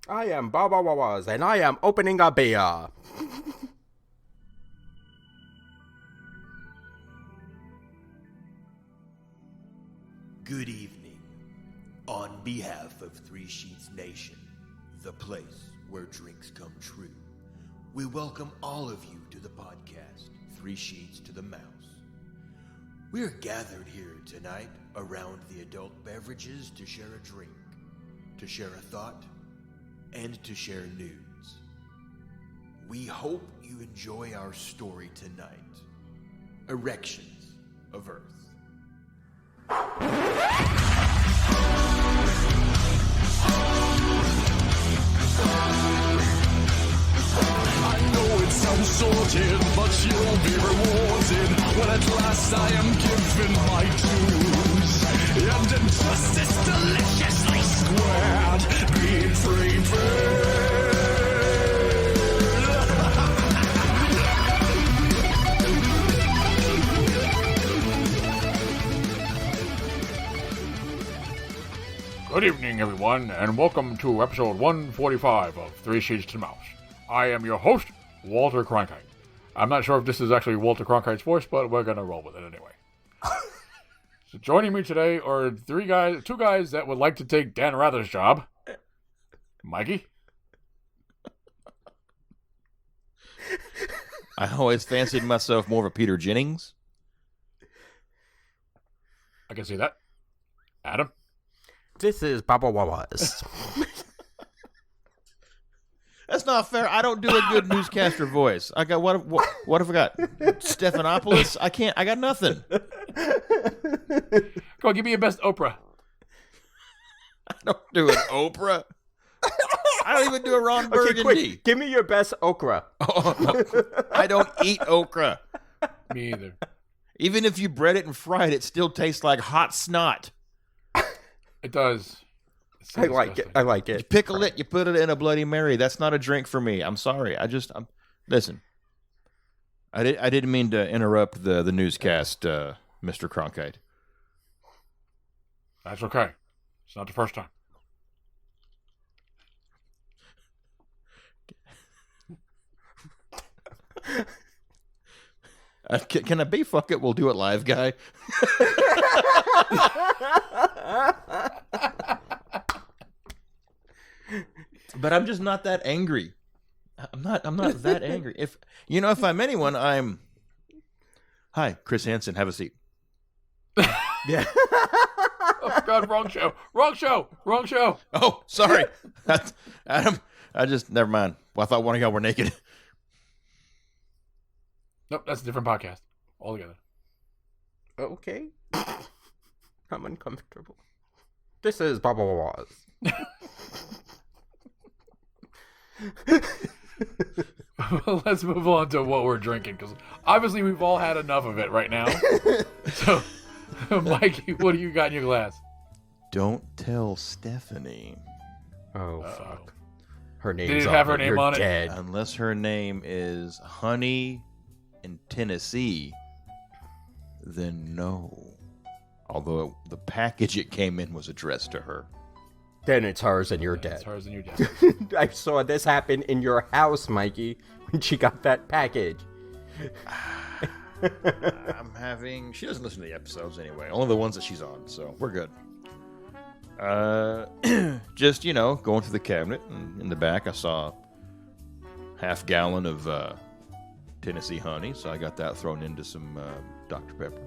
I am Baba Wawas, and I am opening a beer. Good evening. On behalf of Three Sheets Nation, the place where drinks come true, we welcome all of you to the podcast, Three Sheets to the Mouse. We are gathered here tonight around the adult beverages to share a drink, to share a thought, and to share news. We hope you enjoy our story tonight, Erections of Earth. I know it sounds sorted, but you'll be rewarded when at last I am given my dues. And injustice deliciously squared, be prepared. Good evening, everyone, and welcome to episode 145 of Three Sheets to the Mouse. I am your host, Walter Cronkite. I'm not sure if this is actually Walter Cronkite's voice, but we're going to roll with it anyway. So joining me today are two guys that would like to take Dan Rather's job. Mikey. I always fancied myself more of a Peter Jennings. I can see that. Adam. This is Baba Wawas. That's not fair. I don't do a good newscaster voice. I got what if I got Stephanopoulos? I got nothing. Come on, give me your best Oprah. I don't do an Oprah. I don't even do a Ron Burgundy. Okay, quick. Give me your best okra. Oh, no. I don't eat okra. Me either. Even if you bread it and fried it, still tastes like hot snot. It does. I like it. I like You it. pickle it, you put it in a Bloody Mary. That's not a drink for me. I'm sorry. Listen. I didn't mean to interrupt the newscast, Mr. Cronkite. That's okay. It's not the first time. Can I be fuck it? We'll do it live, guy. But I'm just not that angry. I'm not that angry. If I'm anyone, I'm. Hi, Chris Hansen. Have a seat. Yeah. Oh God, wrong show. Oh, sorry, Adam. Never mind. Well, I thought one of y'all were naked. Nope, that's a different podcast altogether. Okay. I'm uncomfortable. This is Baba Wawas. Well, let's move on to what we're drinking, because obviously we've all had enough of it right now. So, Mikey, what do you got in your glass? Don't tell Stephanie. Oh, Uh-oh. fuck. Her name's Did it have her name You're on it? dead. Unless her name is Honey in Tennessee, then no. Although the package it came in was addressed to her. Then it's hers and you're dead. It's hers and you're dead. I saw this happen in your house, Mikey, when she got that package. She doesn't listen to the episodes anyway. Only the ones that she's on, so we're good. Just, going through the cabinet, and in the back I saw a half gallon of Tennessee honey, so I got that thrown into some Dr. Pepper.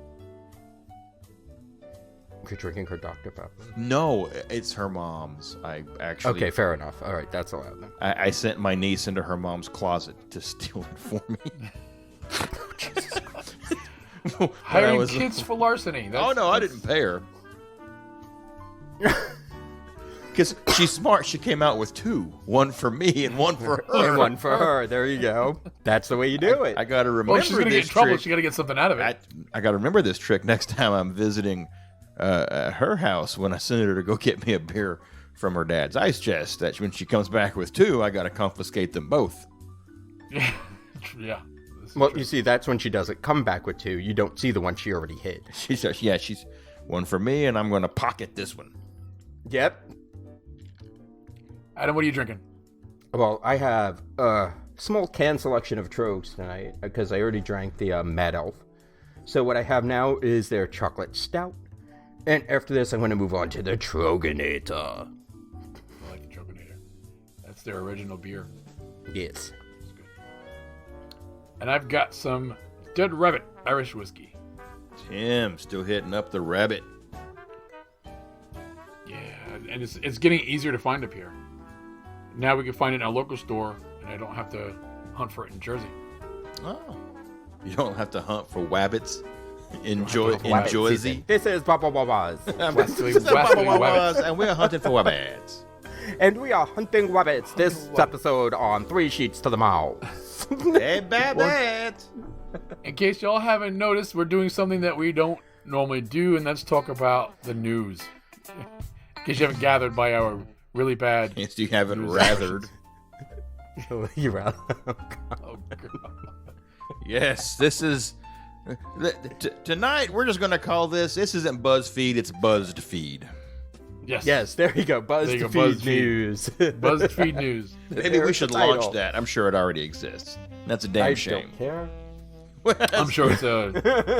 You're drinking her Dr. Pepper? No, it's her mom's. Okay, fair enough. All right, that's allowed then. I sent my niece into her mom's closet to steal it for me. Jesus Christ. Hiring kids for larceny. I didn't pay her. Because she's smart. She came out with two. One for me and one for her. And one for her. There you go. That's the way you do it. I got to remember Well, she's going to get in this trouble. trick. She's got to get something out of it. I got to remember this trick next time I'm visiting her house when I send her to go get me a beer from her dad's ice chest. That when she comes back with two, I got to confiscate them both. Yeah. Well, you see, that's when she doesn't come back with two. You don't see the one she already hid. She says, she's one for me, and I'm going to pocket this one. Yep. Adam, what are you drinking? Well, I have a small can selection of Trogs tonight because I already drank the Mad Elf. So what I have now is their chocolate stout. And after this, I'm going to move on to the Troganator. I like the Troganator. That's their original beer. Yes. It's good. And I've got some Dead Rabbit Irish whiskey. Tim still hitting up the rabbit. Yeah, and it's getting easier to find up here. Now we can find it in our local store, and I don't have to hunt for it in Jersey. Oh. You don't have to hunt for wabbits in Wabbit Jersey. season. This is Baba Wawas. Wesley Wabbits, and we're hunting for wabbits. And we are hunting wabbits this episode on 3 Sheets to the Mouse. Hey, babbit! In case y'all haven't noticed, we're doing something that we don't normally do, and that's talk about the news. In case you haven't gathered by our really bad... Yes, you haven't rathered. You're right. Oh, God. Yes, this is... Tonight, we're just going to call this isn't BuzzFeed, it's Buzzed Feed. Yes, there you go. BuzzFeed BuzzFeed. News. BuzzFeed News. Maybe we should launch that. I'm sure it already exists. That's a damn I shame. don't care. I'm sure it's a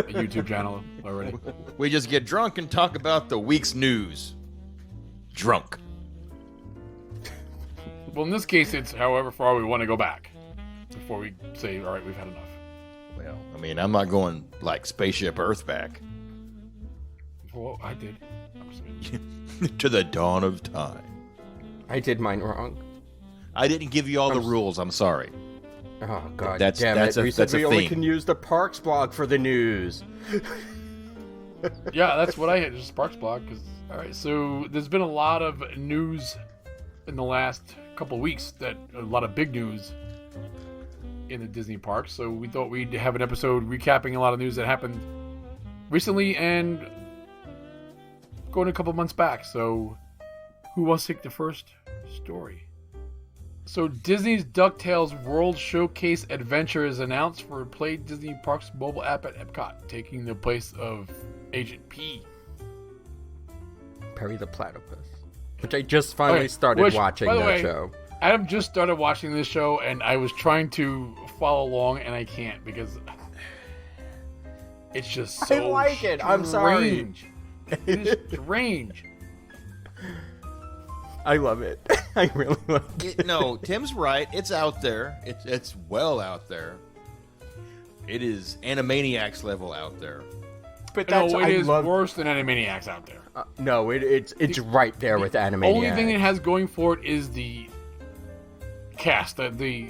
YouTube channel already. We just get drunk and talk about the week's news. Drunk. Well, in this case, it's however far we want to go back before we say, all right, we've had enough. Well, I mean, I'm not going like Spaceship Earth back Well, I did. to the dawn of time. I did mine wrong. I didn't give you all the rules. I'm sorry. Oh, God That's- damn that's it. a- We said that's a we only theme. can use the Parks blog for the news. Yeah, that's what I had, just Sparks blog. All right, so there's been a lot of news in the last couple of weeks, a lot of big news in the Disney parks. So we thought we'd have an episode recapping a lot of news that happened recently and going a couple months back. So who wants to take the first story? So Disney's DuckTales World Showcase Adventure is announced for Play Disney Parks mobile app at Epcot, taking the place of Agent P. Perry the Platypus. Which I just finally started watching by the that way, show. Adam just started watching this show, and I was trying to follow along, and I can't because it's just so I like it. I'm sorry. strange. It is strange. I love it. I really love it. No, Tim's right. It's out there. It's well out there. It is Animaniacs level out there. But No, that's it I is love. worse than Animaniacs out there. No, it's right there with Animaniacs. Only thing it has going for it is the cast, the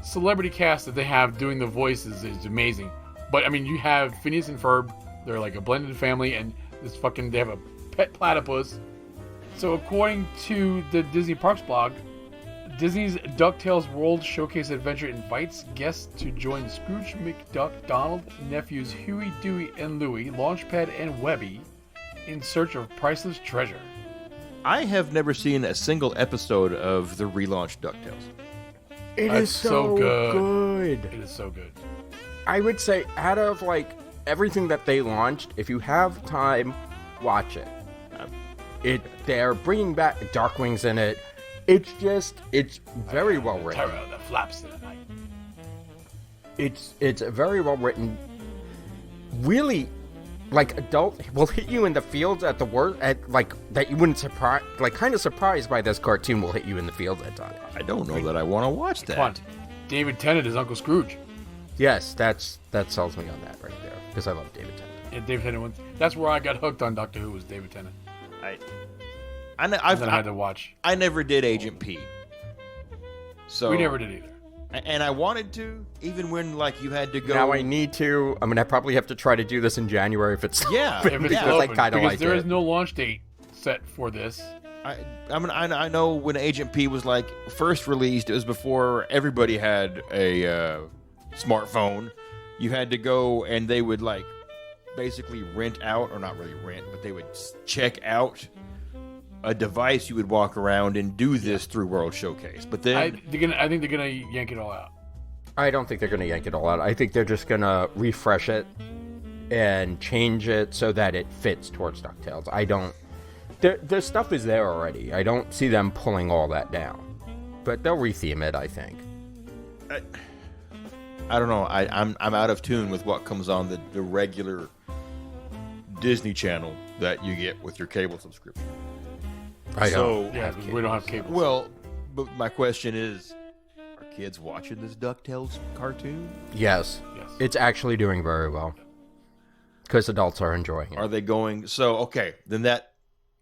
celebrity cast that they have doing the voices is amazing. But I mean, you have Phineas and Ferb; they're like a blended family, and they have a pet platypus. So according to the Disney Parks blog, Disney's DuckTales World Showcase Adventure invites guests to join Scrooge McDuck, Donald, nephews Huey, Dewey, and Louie, Launchpad, and Webby in search of priceless treasure. I have never seen a single episode of the relaunched DuckTales. It That's is so good. It is so good. I would say out of like everything that they launched, if you have time, watch it. They're bringing back Darkwing's in it. It's very well written. Terror that flaps in the night. It's very well written. Really, like adult will hit you in the fields at the worst at like that you wouldn't surprise like kind of surprised by this cartoon will hit you in the fields at times. I don't know that I want to watch that. Come on. David Tennant is Uncle Scrooge. Yes, that sells me on that right there because I love David Tennant. Yeah, David Tennant went. That's where I got hooked on Doctor Who was David Tennant. And then I had to watch. I never did Agent P. So We never did either. And I wanted to, even when like you had to go. Now I need to. I mean, I probably have to try to do this in January if it's Yeah, open, If it's because I open, kind of because like there it. is no launch date set for this. I know when Agent P was like first released, it was before everybody had a smartphone. You had to go and they would like basically rent out, or not really rent, but they would check out a device you would walk around and do this through World Showcase. But then I think they're gonna yank it all out. I don't think they're going to yank it all out. I think they're just going to refresh it and change it so that it fits towards DuckTales. their stuff is there already. I don't see them pulling all that down, but they'll retheme it, I think. I don't know. I'm out of tune with what comes on the regular Disney Channel that you get with your cable subscription. I don't. Yeah, because we don't have cable. Well, but my question is, are kids watching this DuckTales cartoon? Yes. It's actually doing very well because adults are enjoying it. Are they going? So, okay, then that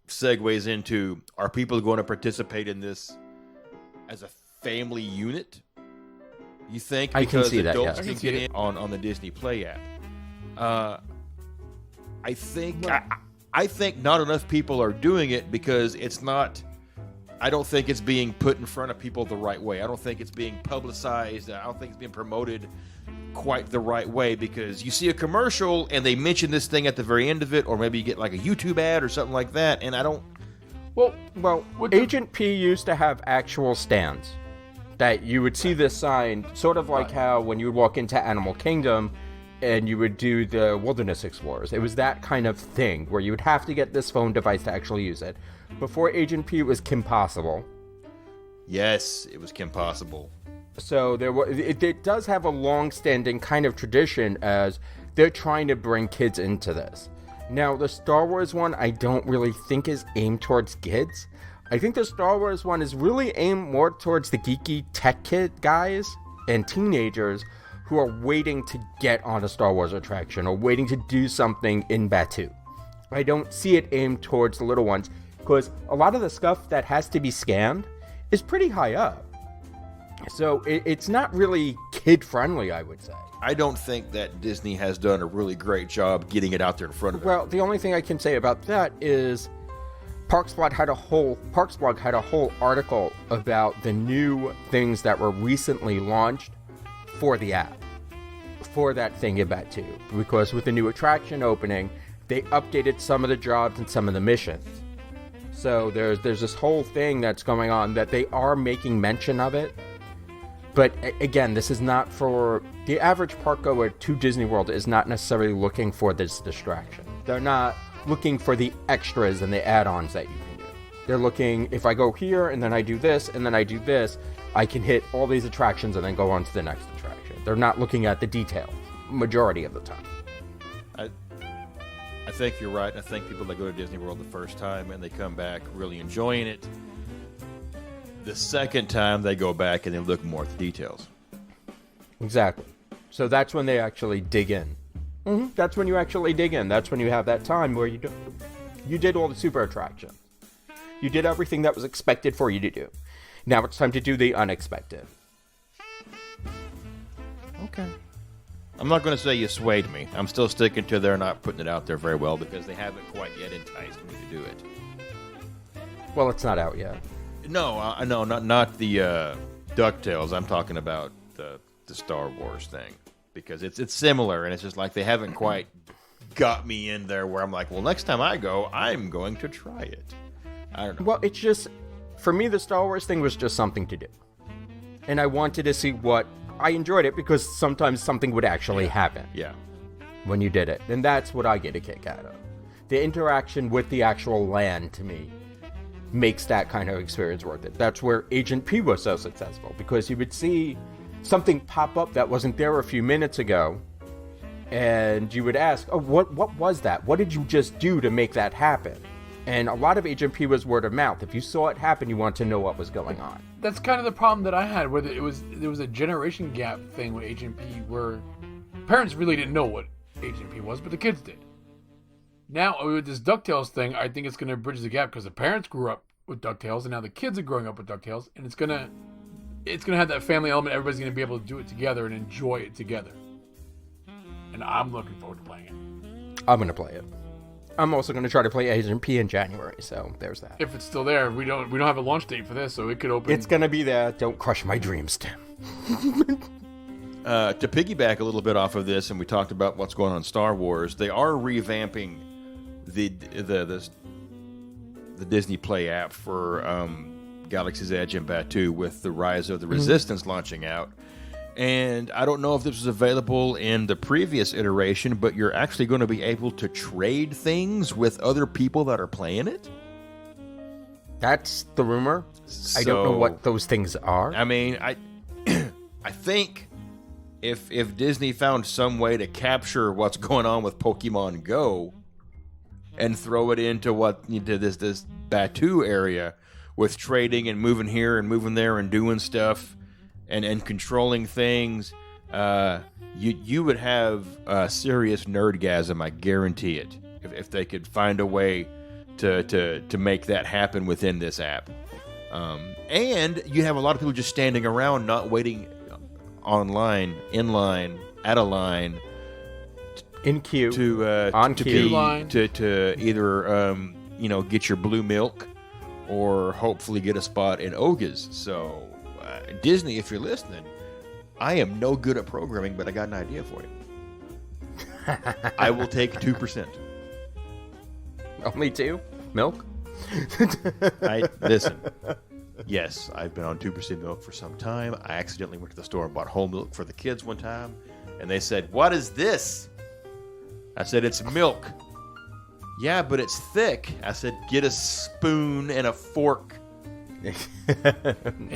segues into, are people going to participate in this as a family unit? You think? I can see that, adults yes. can get in on the Disney Play app. I think I think not enough people are doing it because it's not. I don't think it's being put in front of people the right way. I don't think it's being publicized. I don't think it's being promoted quite the right way, because you see a commercial and they mention this thing at the very end of it, or maybe you get like a YouTube ad or something like that, and I don't. Well, Agent P used to have actual stands that you would see this sign, sort of like how when you would walk into Animal Kingdom and you would do the Wilderness Explorers. It was that kind of thing where you would have to get this phone device to actually use it. Before Agent P, it was Kim Possible. Yes, it was Kim Possible. So it does have a long-standing kind of tradition as they're trying to bring kids into this. Now, the Star Wars one, I don't really think is aimed towards kids. I think the Star Wars one is really aimed more towards the geeky tech kid guys and teenagers who are waiting to get on a Star Wars attraction or waiting to do something in Batuu. I don't see it aimed towards the little ones because a lot of the stuff that has to be scanned is pretty high up. So it's not really kid-friendly, I would say. I don't think that Disney has done a really great job getting it out there in front of it. Well, the only thing I can say about that is Parksblog had a whole article about the new things that were recently launched for the app, for that thing in Batuu. Because with the new attraction opening, they updated some of the jobs and some of the missions. So there's this whole thing that's going on that they are making mention of it. But again, this is not for the average park goer to Disney World is not necessarily looking for this distraction. They're not looking for the extras and the add-ons that you can do. They're looking, if I go here and then I do this and then I do this, I can hit all these attractions and then go on to the next attraction. They're not looking at the details, majority of the time. I think you're right. I think people that go to Disney World the first time and they come back really enjoying it. The second time they go back and they look more at the details. Exactly. So that's when they actually dig in. That's when you actually dig in. That's when you have that time where you did all the super attractions. You did everything that was expected for you to do. Now it's time to do the unexpected. Okay. I'm not going to say you swayed me. I'm still sticking to they're not putting it out there very well because they haven't quite yet enticed me to do it. Well, it's not out yet. No, not the DuckTales. I'm talking about the Star Wars thing because it's similar and it's just like they haven't quite got me in there where I'm like, well, next time I go, I'm going to try it. I don't know. Well, it's just, for me, the Star Wars thing was just something to do. And I wanted to see what, I enjoyed it because sometimes something would actually happen. Yeah. When you did it. And that's what I get a kick out of. The interaction with the actual land, to me, makes that kind of experience worth it. That's where Agent P was so successful, because you would see something pop up that wasn't there a few minutes ago, and you would ask, oh, what was that? What did you just do to make that happen? And a lot of Agent P was word of mouth. If you saw it happen, you want to know what was going on. That's kind of the problem that I had, where there was a generation gap thing with Agent P, where parents really didn't know what Agent P was, but the kids did. Now, with this DuckTales thing, I think it's going to bridge the gap because the parents grew up with DuckTales, and now the kids are growing up with DuckTales, and it's gonna have that family element. Everybody's going to be able to do it together and enjoy it together. And I'm looking forward to playing it. I'm going to play it. I'm also going to try to play Agent P in January, so there's that. If it's still there, we don't have a launch date for this, so it could open. It's going to be there. Don't crush my dreams, Tim. To piggyback a little bit off of this, and we talked about what's going on in Star Wars, they are revamping the Disney Play app for Galaxy's Edge and Batuu with the Rise of the Resistance launching out. And I don't know if this was available in the previous iteration, but you're actually going to be able to trade things with other people that are playing it. That's the rumor. I don't know what those things are. I mean, I think if Disney found some way to capture what's going on with Pokemon Go and throw it into this Batu area with trading and moving here and moving there and doing stuff and controlling things, you would have a serious nerdgasm, I guarantee it, if they could find a way to make that happen within this app. And you have a lot of people just standing around, not waiting online, in line, at a line, in queue, to either get your blue milk or hopefully get a spot in Oga's. So Disney, if you're listening, I am no good at programming, but I got an idea for you. I will take 2%. Only 2? Milk? Listen. Yes, I've been on 2% milk for some time. I accidentally went to the store and bought whole milk for the kids one time, and they said, "What is this?" I said, "It's milk." "Yeah, but it's thick." I said, "Get a spoon and a fork." No,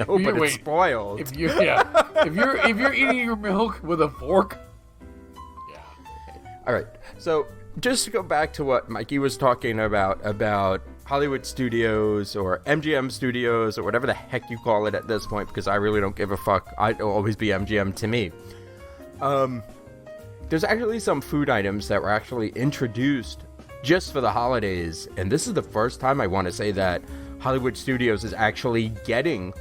but it's spoiled. If you're eating your milk with a fork, yeah. All right. So just to go back to what Mikey was talking about Hollywood Studios or MGM Studios or whatever the heck you call it at this point, because I really don't give a fuck. It'll always be MGM to me. There's actually some food items that were actually introduced just for the holidays, and this is the first time I want to say that Hollywood Studios is actually getting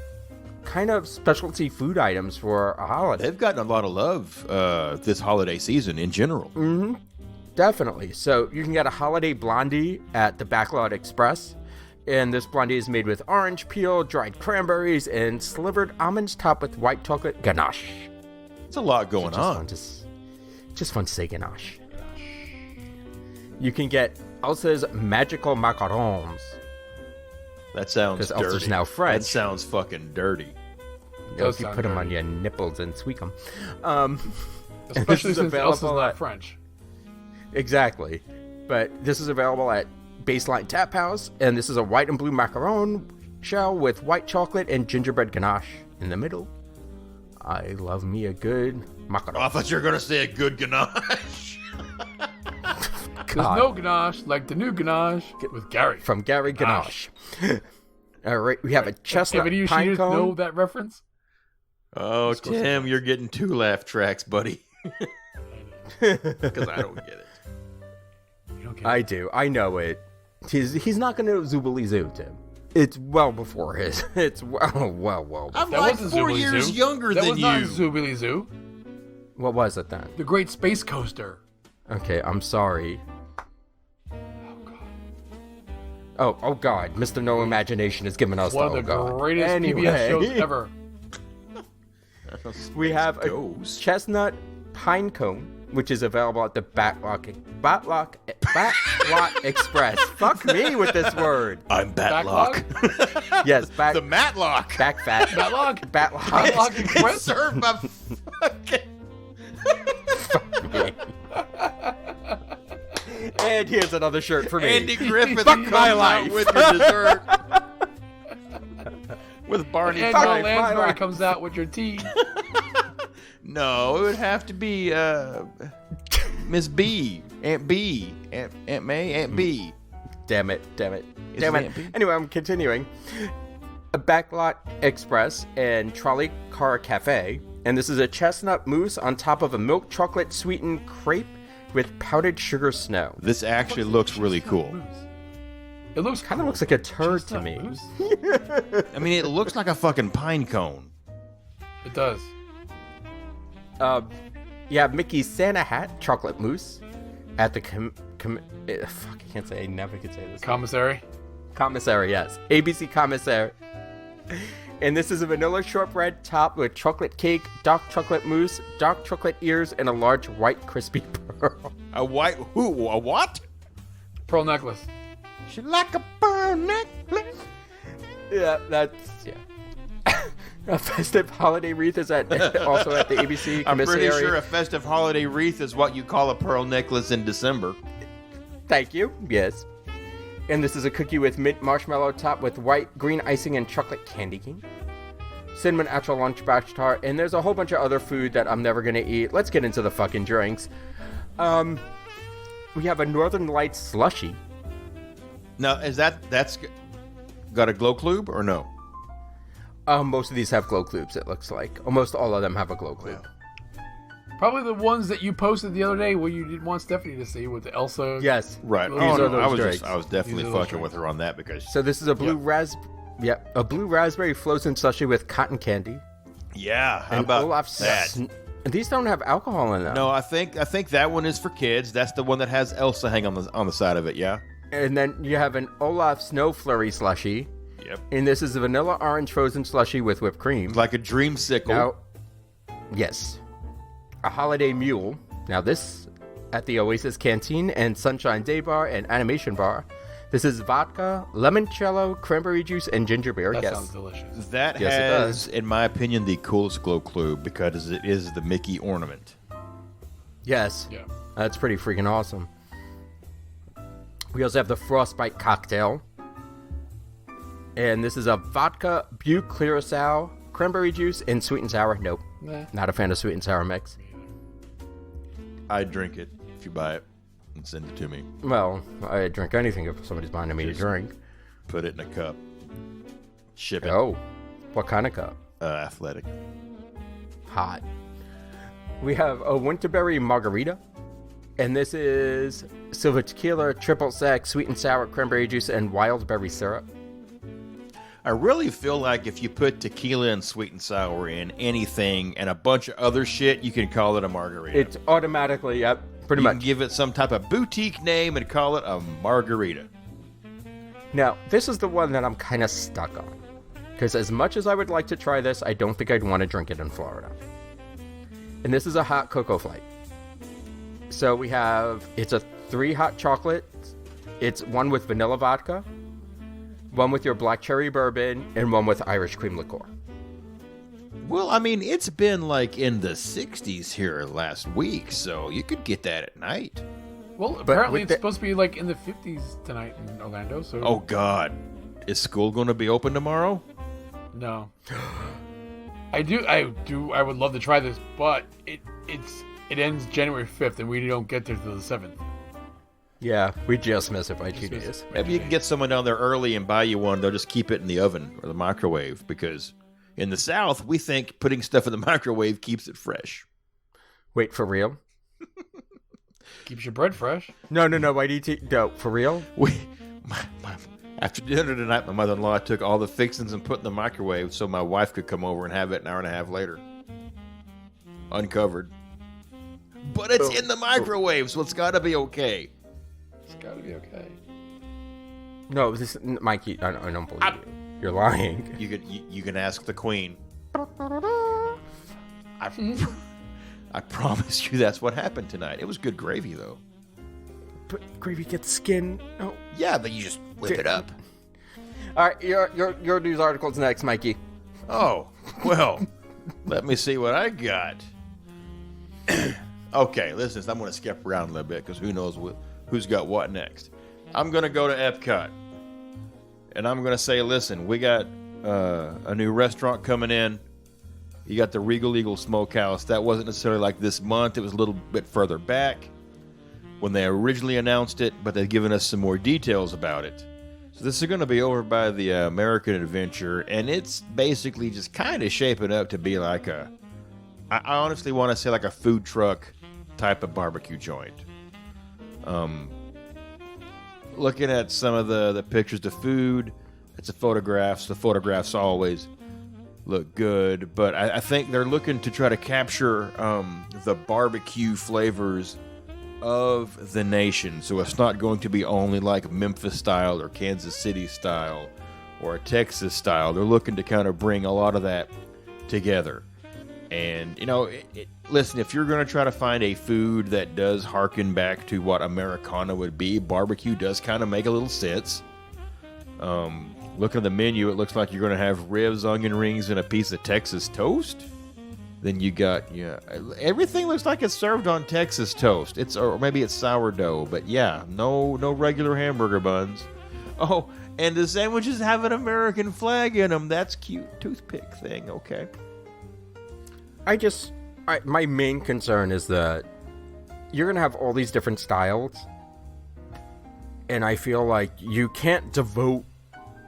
kind of specialty food items for a holiday. They've gotten a lot of love this holiday season in general. Mm-hmm. Definitely. So you can get a holiday blondie at the Backlot Express, and this blondie is made with orange peel, dried cranberries, and slivered almonds topped with white chocolate ganache. It's a lot going on. Just fun to say ganache. You can get Elsa's Magical Macarons. That sounds dirty. Because Elsa's now French. That sounds fucking dirty. If you put them on your nipples and squeak them. Especially since Elsa's not French. Exactly. But this is available at Baseline Tap House, and this is a white and blue macaron shell with white chocolate and gingerbread ganache in the middle. I love me a good macaron. Oh, I thought you were going to say a good ganache. There's no ganache like the new ganache with Gary. From Gary Ganache. All right, we have a chestnut Any of you pine cone. know that reference? Oh, Tim, you're getting 2 laugh tracks, buddy. Because I don't get it. I do. I know it. He's not going to Zoobly Zoo, Tim. It's well before his. It's well. I'm that like wasn't 4 Zoobly years Zoo. younger that than was you. Not Zoobly Zoo. What was it then? The Great Space Coaster. Okay, I'm sorry. Oh God! Mr. No Imagination has given us one of the greatest PBS shows ever. We have a chestnut pine cone, which is available at the Batlot Express. Fuck me with this word. I'm Batlock. Yes, the Matlock. Back fat. Batlock. Batlock Express. Served by fucking. Fuck me. And here's another shirt for me. Andy Griffith Fuck my life with your dessert. With Barney. And Angela Lansbury comes out with your tea. No, it would have to be Miss B, Aunt B, Aunt May, Aunt B. Damn it. Anyway, I'm continuing. A Backlot Express and Trolley Car Cafe, and this is a chestnut mousse on top of a milk chocolate sweetened crepe with powdered sugar snow. This actually looks really cool. It looks kind of looks like a turd to me. I mean, it looks like a fucking pine cone. It does. You have Mickey's Santa hat chocolate mousse at the fuck, I can't say. I never could say this. Commissary. Commissary, yes. ABC Commissary. And this is a vanilla shortbread topped with chocolate cake, dark chocolate mousse, dark chocolate ears, and a large white crispy pearl. A what? Pearl necklace. She like a pearl necklace. Yeah. A festive holiday wreath is also at the ABC Commissary. I'm pretty sure a festive holiday wreath is what you call a pearl necklace in December. Thank you. Yes. And this is a cookie with mint marshmallow topped with white, green icing, and chocolate candy cane. Cinnamon actual lunchbox tart, and there's a whole bunch of other food that I'm never gonna eat. Let's get into the fucking drinks. We have a Northern Lights slushie. Now, that's got a glow clube or no? Most of these have glow clubes, it looks like. Almost all of them have a glow clube. Probably the ones that you posted the other day where you didn't want Stephanie to see with the Elsa. Yes. Right. These Oh, are no, those I was definitely These are those fucking with drinks. her on that because So this is a blue a blue raspberry frozen slushie with cotton candy. yeah, how And about Olaf's that? These don't have alcohol in them. No, I think that one is for kids. That's the one that has Elsa hang on the side of it. Yeah. And then you have an Olaf Snow Flurry slushie. Yep. And this is a vanilla orange frozen slushie with whipped cream. Like a dreamsicle. Now, yes. A Holiday Mule. Now this at the Oasis Canteen and Sunshine Day Bar and Animation Bar. This is vodka, limoncello, cranberry juice, and ginger beer. That yes. sounds delicious. That Yes, it has, does. in my opinion, the coolest glow clube because it is the Mickey ornament. Yes. Yeah. That's pretty freaking awesome. We also have the Frostbite cocktail. And this is a vodka, Butte Curacao, cranberry juice, and sweet and sour. Nope. Nah. Not a fan of sweet and sour mix. I'd drink it if you buy it and send it to me. Well, I'd drink anything if somebody's buying me to drink. Put it in a cup. Ship it. Oh. What kind of cup? Athletic. Hot. We have a Winterberry margarita. And this is silver tequila, triple sec, sweet and sour cranberry juice, and wild berry syrup. I really feel like if you put tequila and sweet and sour in anything and a bunch of other shit, you can call it a margarita. It's automatically, yep, pretty you much. can give it some type of boutique name and call it a margarita. Now, this is the one that I'm kind of stuck on. Because as much as I would like to try this, I don't think I'd want to drink it in Florida. And this is a hot cocoa flight. So we have, it's a 3 hot chocolate. It's one with vanilla vodka, one with your black cherry bourbon, and one with Irish cream liqueur. Well, I mean, it's been like in the 60s here last week, so you could get that at night. Well, apparently with it's supposed to be like in the 50s tonight in Orlando. So Oh, God. Is school going to be open tomorrow? no. I would love to try this, but it ends January 5th, and we don't get there till the 7th. Yeah, we just miss it by 2 miss days. it. Maybe you can get someone down there early and buy you one. They'll just keep it in the oven or the microwave because in the South, we think putting stuff in the microwave keeps it fresh. Wait, for real? Keeps your bread fresh. No, why do you no, for real? After dinner tonight, my mother-in-law took all the fixings and put in the microwave so my wife could come over and have it an hour and a half later. Uncovered. But it's in the microwave, so it's got to be okay. It's got to be okay. No, this Mikey, I don't believe you. You're lying. You can ask the queen. I promise you that's what happened tonight. It was good gravy, though. But gravy gets skin. Oh. Yeah, but you just whip it up. All right, your news article's next, Mikey. Oh, well, let me see what I got. Okay, listen, I'm going to skip around a little bit because who knows who's got what next. I'm going to go to Epcot, and I'm going to say, listen, we got a new restaurant coming in. You got the Regal Eagle Smokehouse. That wasn't necessarily like this month. It was a little bit further back when they originally announced it, but they've given us some more details about it. So this is going to be over by the American Adventure, and it's basically just kind of shaping up to be like I honestly want to say like a food truck type of barbecue joint. Looking at some of the pictures of food, it's the photographs always look good, but I think they're looking to try to capture the barbecue flavors of the nation. So it's not going to be only like Memphis style or Kansas City style or a Texas style. They're looking to kind of bring a lot of that together. And, you know, listen, if you're going to try to find a food that does harken back to what Americana would be, barbecue does kind of make a little sense. Looking at the menu, it looks like you're going to have ribs, onion rings, and a piece of Texas toast. Then you got, everything looks like it's served on Texas toast. Or maybe it's sourdough, but yeah, no regular hamburger buns. Oh, and the sandwiches have an American flag in them. That's cute. Toothpick thing. Okay. My main concern is that you're going to have all these different styles, and I feel like you can't devote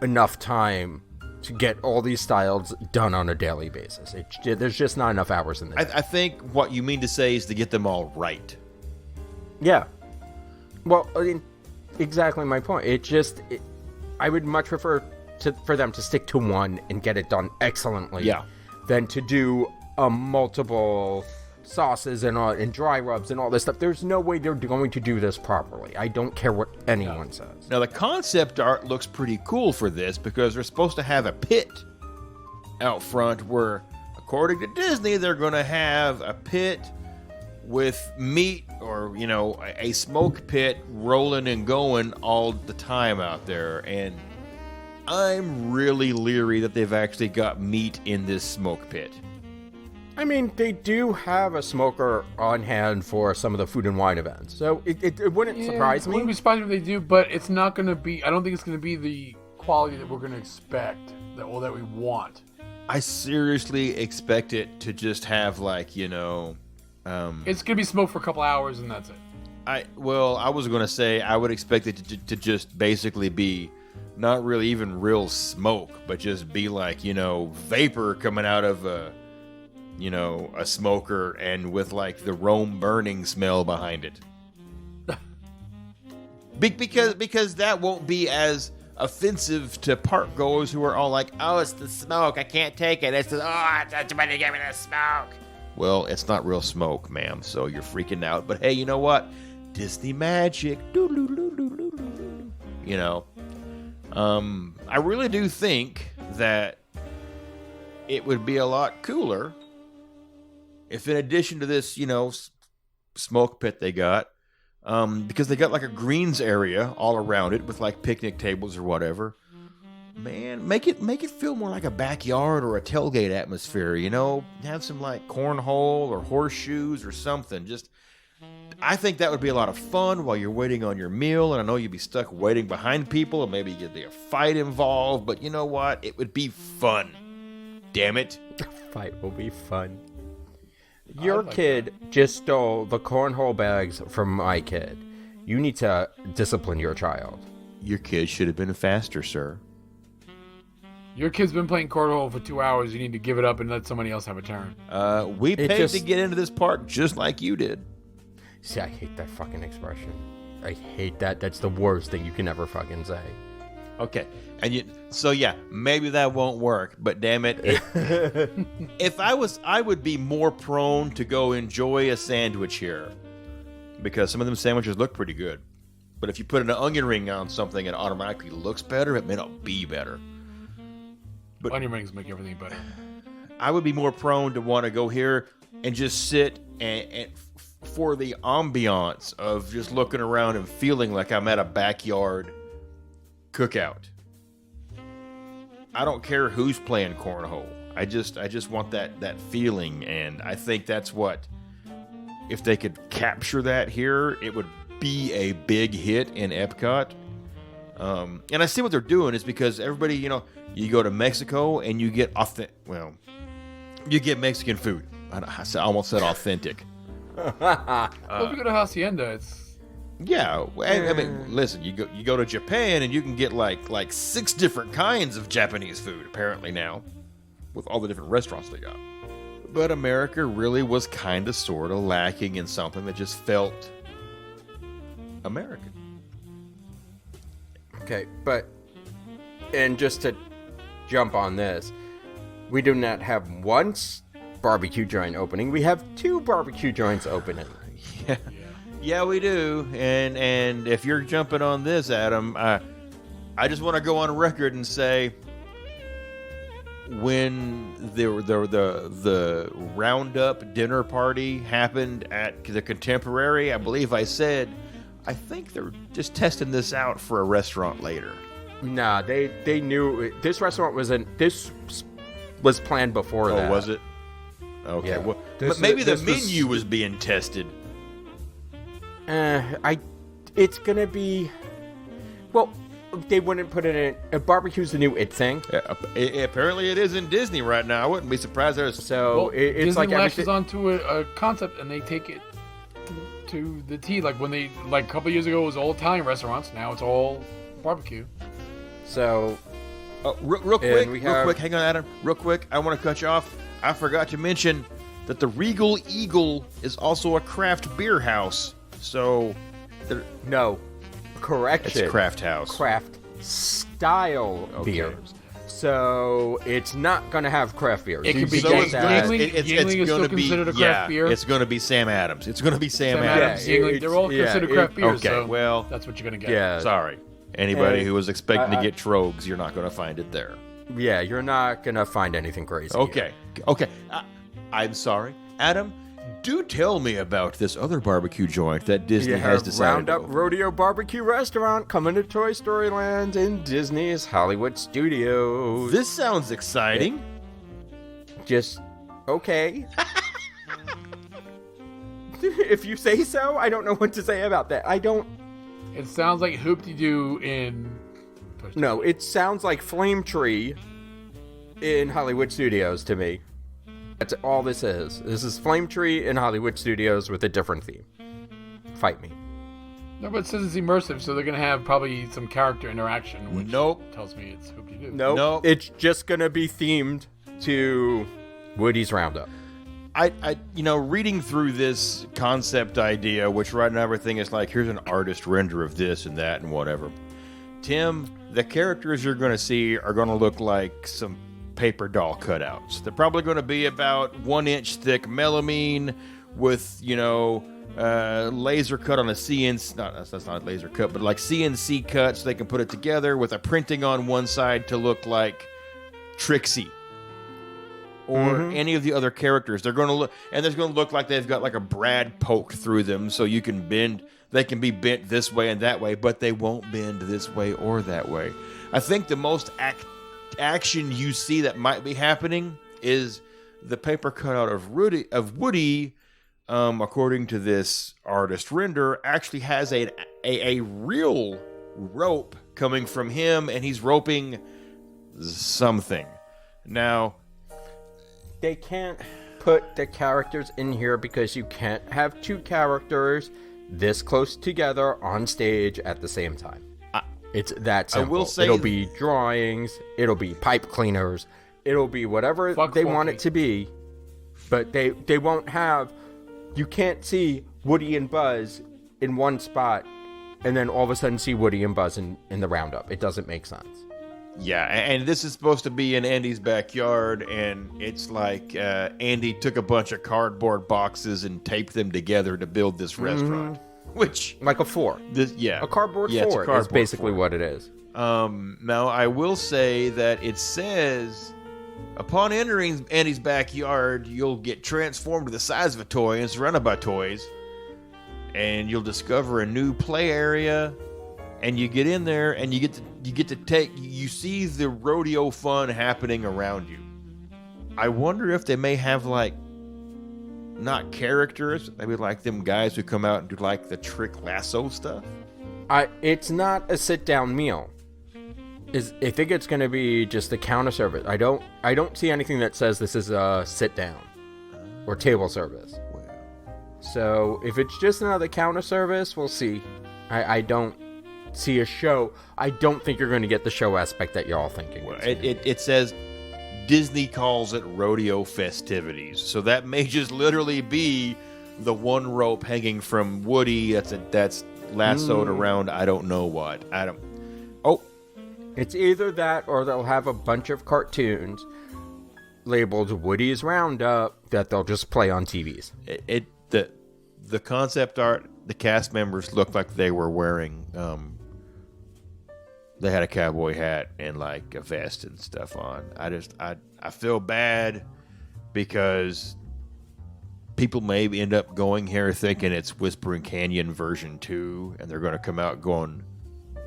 enough time to get all these styles done on a daily basis. There's just not enough hours in the day. I think what you mean to say is to get them all right. Yeah. Well, I mean, exactly my point. I would much prefer for them to stick to one and get it done excellently than to do multiple sauces and dry rubs and all this stuff. There's no way they're going to do this properly. I don't care what anyone says. Now, the concept art looks pretty cool for this because they're supposed to have a pit out front where, according to Disney, they're going to have a pit with meat or, a smoke pit rolling and going all the time out there. And I'm really leery that they've actually got meat in this smoke pit. I mean, they do have a smoker on hand for some of the food and wine events, so it wouldn't surprise me. It wouldn't be surprising if they do, but it's not going to be. I don't think it's going to be the quality that we're going to expect, that we want. I seriously expect it to just have it's going to be smoked for a couple hours and that's it. I was going to say I would expect it to just basically be not really even real smoke, but just be like vapor coming out of a smoker and with like the Rome burning smell behind it. because that won't be as offensive to park goers who are all like, oh, it's the smoke, I can't take it. It's somebody give me the smoke. Well, it's not real smoke, ma'am, so you're freaking out. But hey, you know what? Disney magic. I really do think that it would be a lot cooler if, in addition to this, smoke pit they got, because they got like a greens area all around it with like picnic tables or whatever. Man, make it feel more like a backyard or a tailgate atmosphere. Have some like cornhole or horseshoes or something. I think that would be a lot of fun while you're waiting on your meal. And I know you'd be stuck waiting behind people, and maybe there'd be a fight involved. But you know what? It would be fun. Damn it! The fight will be fun. Your kid just stole the cornhole bags from my kid. You need to discipline your child. Your kid should have been faster, sir. Your kid's been playing cornhole for 2 hours. You need to give it up and let somebody else have a turn. We paid to get into this park just like you did. See, I hate that fucking expression. I hate that. That's the worst thing you can ever fucking say. Okay. And maybe that won't work, but damn it. I would be more prone to go enjoy a sandwich here because some of them sandwiches look pretty good. But if you put an onion ring on something, it automatically looks better. It may not be better. But onion rings make everything better. I would be more prone to want to go here and just sit and for the ambiance of just looking around and feeling like I'm at a backyard cookout. I don't care who's playing cornhole. I just want that feeling, and I think that's what, if they could capture that here, it would be a big hit in Epcot. And I see what they're doing is because everybody, you go to Mexico and you get you get Mexican food. I almost said authentic. Well, if you go to Hacienda, it's... Yeah, I mean, listen, you go to Japan and you can get like 6 different kinds of Japanese food apparently now, with all the different restaurants they got. But America really was kind of sort of lacking in something that just felt American. Okay, and just to jump on this, we do not have one barbecue joint opening. We have 2 barbecue joints opening. Yeah, we do. And if you're jumping on this, Adam, I just want to go on record and say, when the Roundup dinner party happened at the Contemporary, I believe I said, I think they're just testing this out for a restaurant later. Nah, they knew this restaurant this was planned before that. Oh, was it? Okay. Yeah. Well, maybe the menu was being tested. It's gonna be, well, they wouldn't put it in. Barbecue's the new it thing. Apparently, it is in Disney right now. I wouldn't be surprised. So it's Disney like latches onto a concept and they take it to the T. Like when they, like a couple years ago, it was all Italian restaurants. Now it's all barbecue. So, real quick, hang on, Adam. Real quick, I want to cut you off. I forgot to mention that the Regal Eagle is also a craft beer house. So, no, correction. It's craft house. Craft style beers. So it's not going to have craft beers. It could be Yingling is still considered a craft beer. It's going to be Sam Adams. It's going to be Sam Adams. Yingling, they're all considered craft beers. Okay, so well, that's what you're going to get. Yeah. Sorry. Anybody who was expecting to get Trogs, you're not going to find it there. Yeah, you're not going to find anything crazy. Okay. I'm sorry. Adam, do tell me about this other barbecue joint that Disney has decided Roundup Rodeo Barbecue Restaurant coming to Toy Story Land in Disney's Hollywood Studios. This sounds exciting. Just okay. If you say so, I don't know what to say about that. It sounds like Hoop-de-Doo in... No, it sounds like Flame Tree in Hollywood Studios to me. That's all this is. This is Flame Tree in Hollywood Studios with a different theme. Fight me. No, but it says it's immersive, so they're going to have probably some character interaction, which tells me it's Hoop-de-Doo. Nope. It's just going to be themed to Woody's Roundup. Reading through this concept idea, which right now everything is like, here's an artist render of this and that and whatever. Tim, the characters you're going to see are going to look like some paper doll cutouts. They're probably going to be about 1 inch thick melamine with, laser cut on a CNC. That's not laser cut, but like CNC cut so they can put it together with a printing on one side to look like Trixie. Or any of the other characters. They're going to look, and it's going to look like they've got like a brad poked through them, so you can bend. They can be bent this way and that way, but they won't bend this way or that way. I think the most action you see that might be happening is the paper cutout of Woody. According to this artist render, actually has a real rope coming from him, and he's roping something. Now, they can't put the characters in here because you can't have two characters this close together on stage at the same time. It's that simple. I will say it'll be drawings, it'll be pipe cleaners, it'll be whatever they want it to be, but they won't have. You can't see Woody and Buzz in one spot and then all of a sudden see Woody and Buzz in the Roundup. It doesn't make sense. Yeah, and this is supposed to be in Andy's backyard, and it's like Andy took a bunch of cardboard boxes and taped them together to build this restaurant. Which, like a fort. A cardboard fort is basically what it is. Now, I will say that it says, upon entering Andy's backyard, you'll get transformed to the size of a toy and surrounded by toys, and you'll discover a new play area. And you get in there, and you see the rodeo fun happening around you. I wonder if they may have not characters, maybe like them guys who come out and do like the trick lasso stuff. It's not a sit-down meal. I think it's going to be just a counter service. I don't see anything that says this is a sit-down or table service. So if it's just another counter service, we'll see. I don't see a show. I don't think you're going to get the show aspect that you're all thinking. Well, it says Disney calls it rodeo festivities, so that may just literally be the one rope hanging from Woody that's lassoed around. I don't know what. It's either that or they'll have a bunch of cartoons labeled Woody's Roundup that they'll just play on TVs. The concept art, the cast members looked like they were wearing they had a cowboy hat and like a vest and stuff on. I feel bad because people may end up going here thinking it's Whispering Canyon version 2, and they're going to come out going,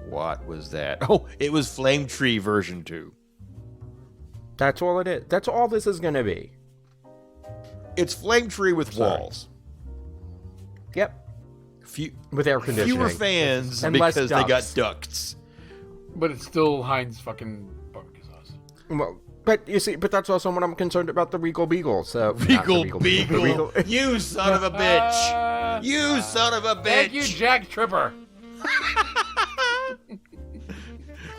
what was that? Oh, it was Flame Tree version 2. That's all it is. That's all this is going to be. It's Flame Tree with walls. Yep. With air conditioning. Fewer fans and because less they got ducts. But it's still Heinz fucking barbecue sauce. Well, but you see, but that's also what I'm concerned about the Regal Beagle. So Regal not the Beagle. the Regal- You son of a bitch. You son of a bitch. Thank you, Jack Tripper.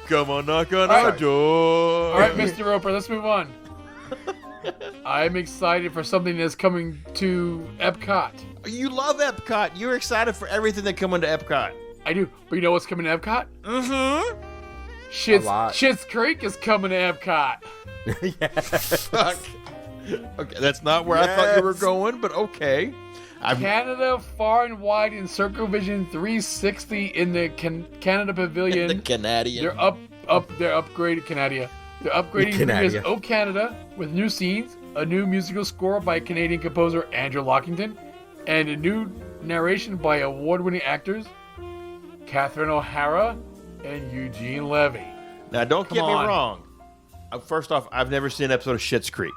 Come on, knock on All our right. door. All right, Mr. Roper, let's move on. I'm excited for something that's coming to Epcot. You love Epcot. You're excited for everything that coming to Epcot. I do, but you know what's coming to Epcot? Mm-hmm. Schitt's Creek is coming to Epcot. Fuck. Okay, that's not where I thought you were going, but okay. Canada Far and Wide in Circumvision 360 in the Canada Pavilion. The Canadian. They're upgraded Canada. They're upgrading previous O Canada with new scenes, a new musical score by Canadian composer Andrew Lockington, and a new narration by award-winning actors Catherine O'Hara and Eugene Levy. Now, don't get me on. wrong. First off, I've never seen an episode of Schitt's Creek.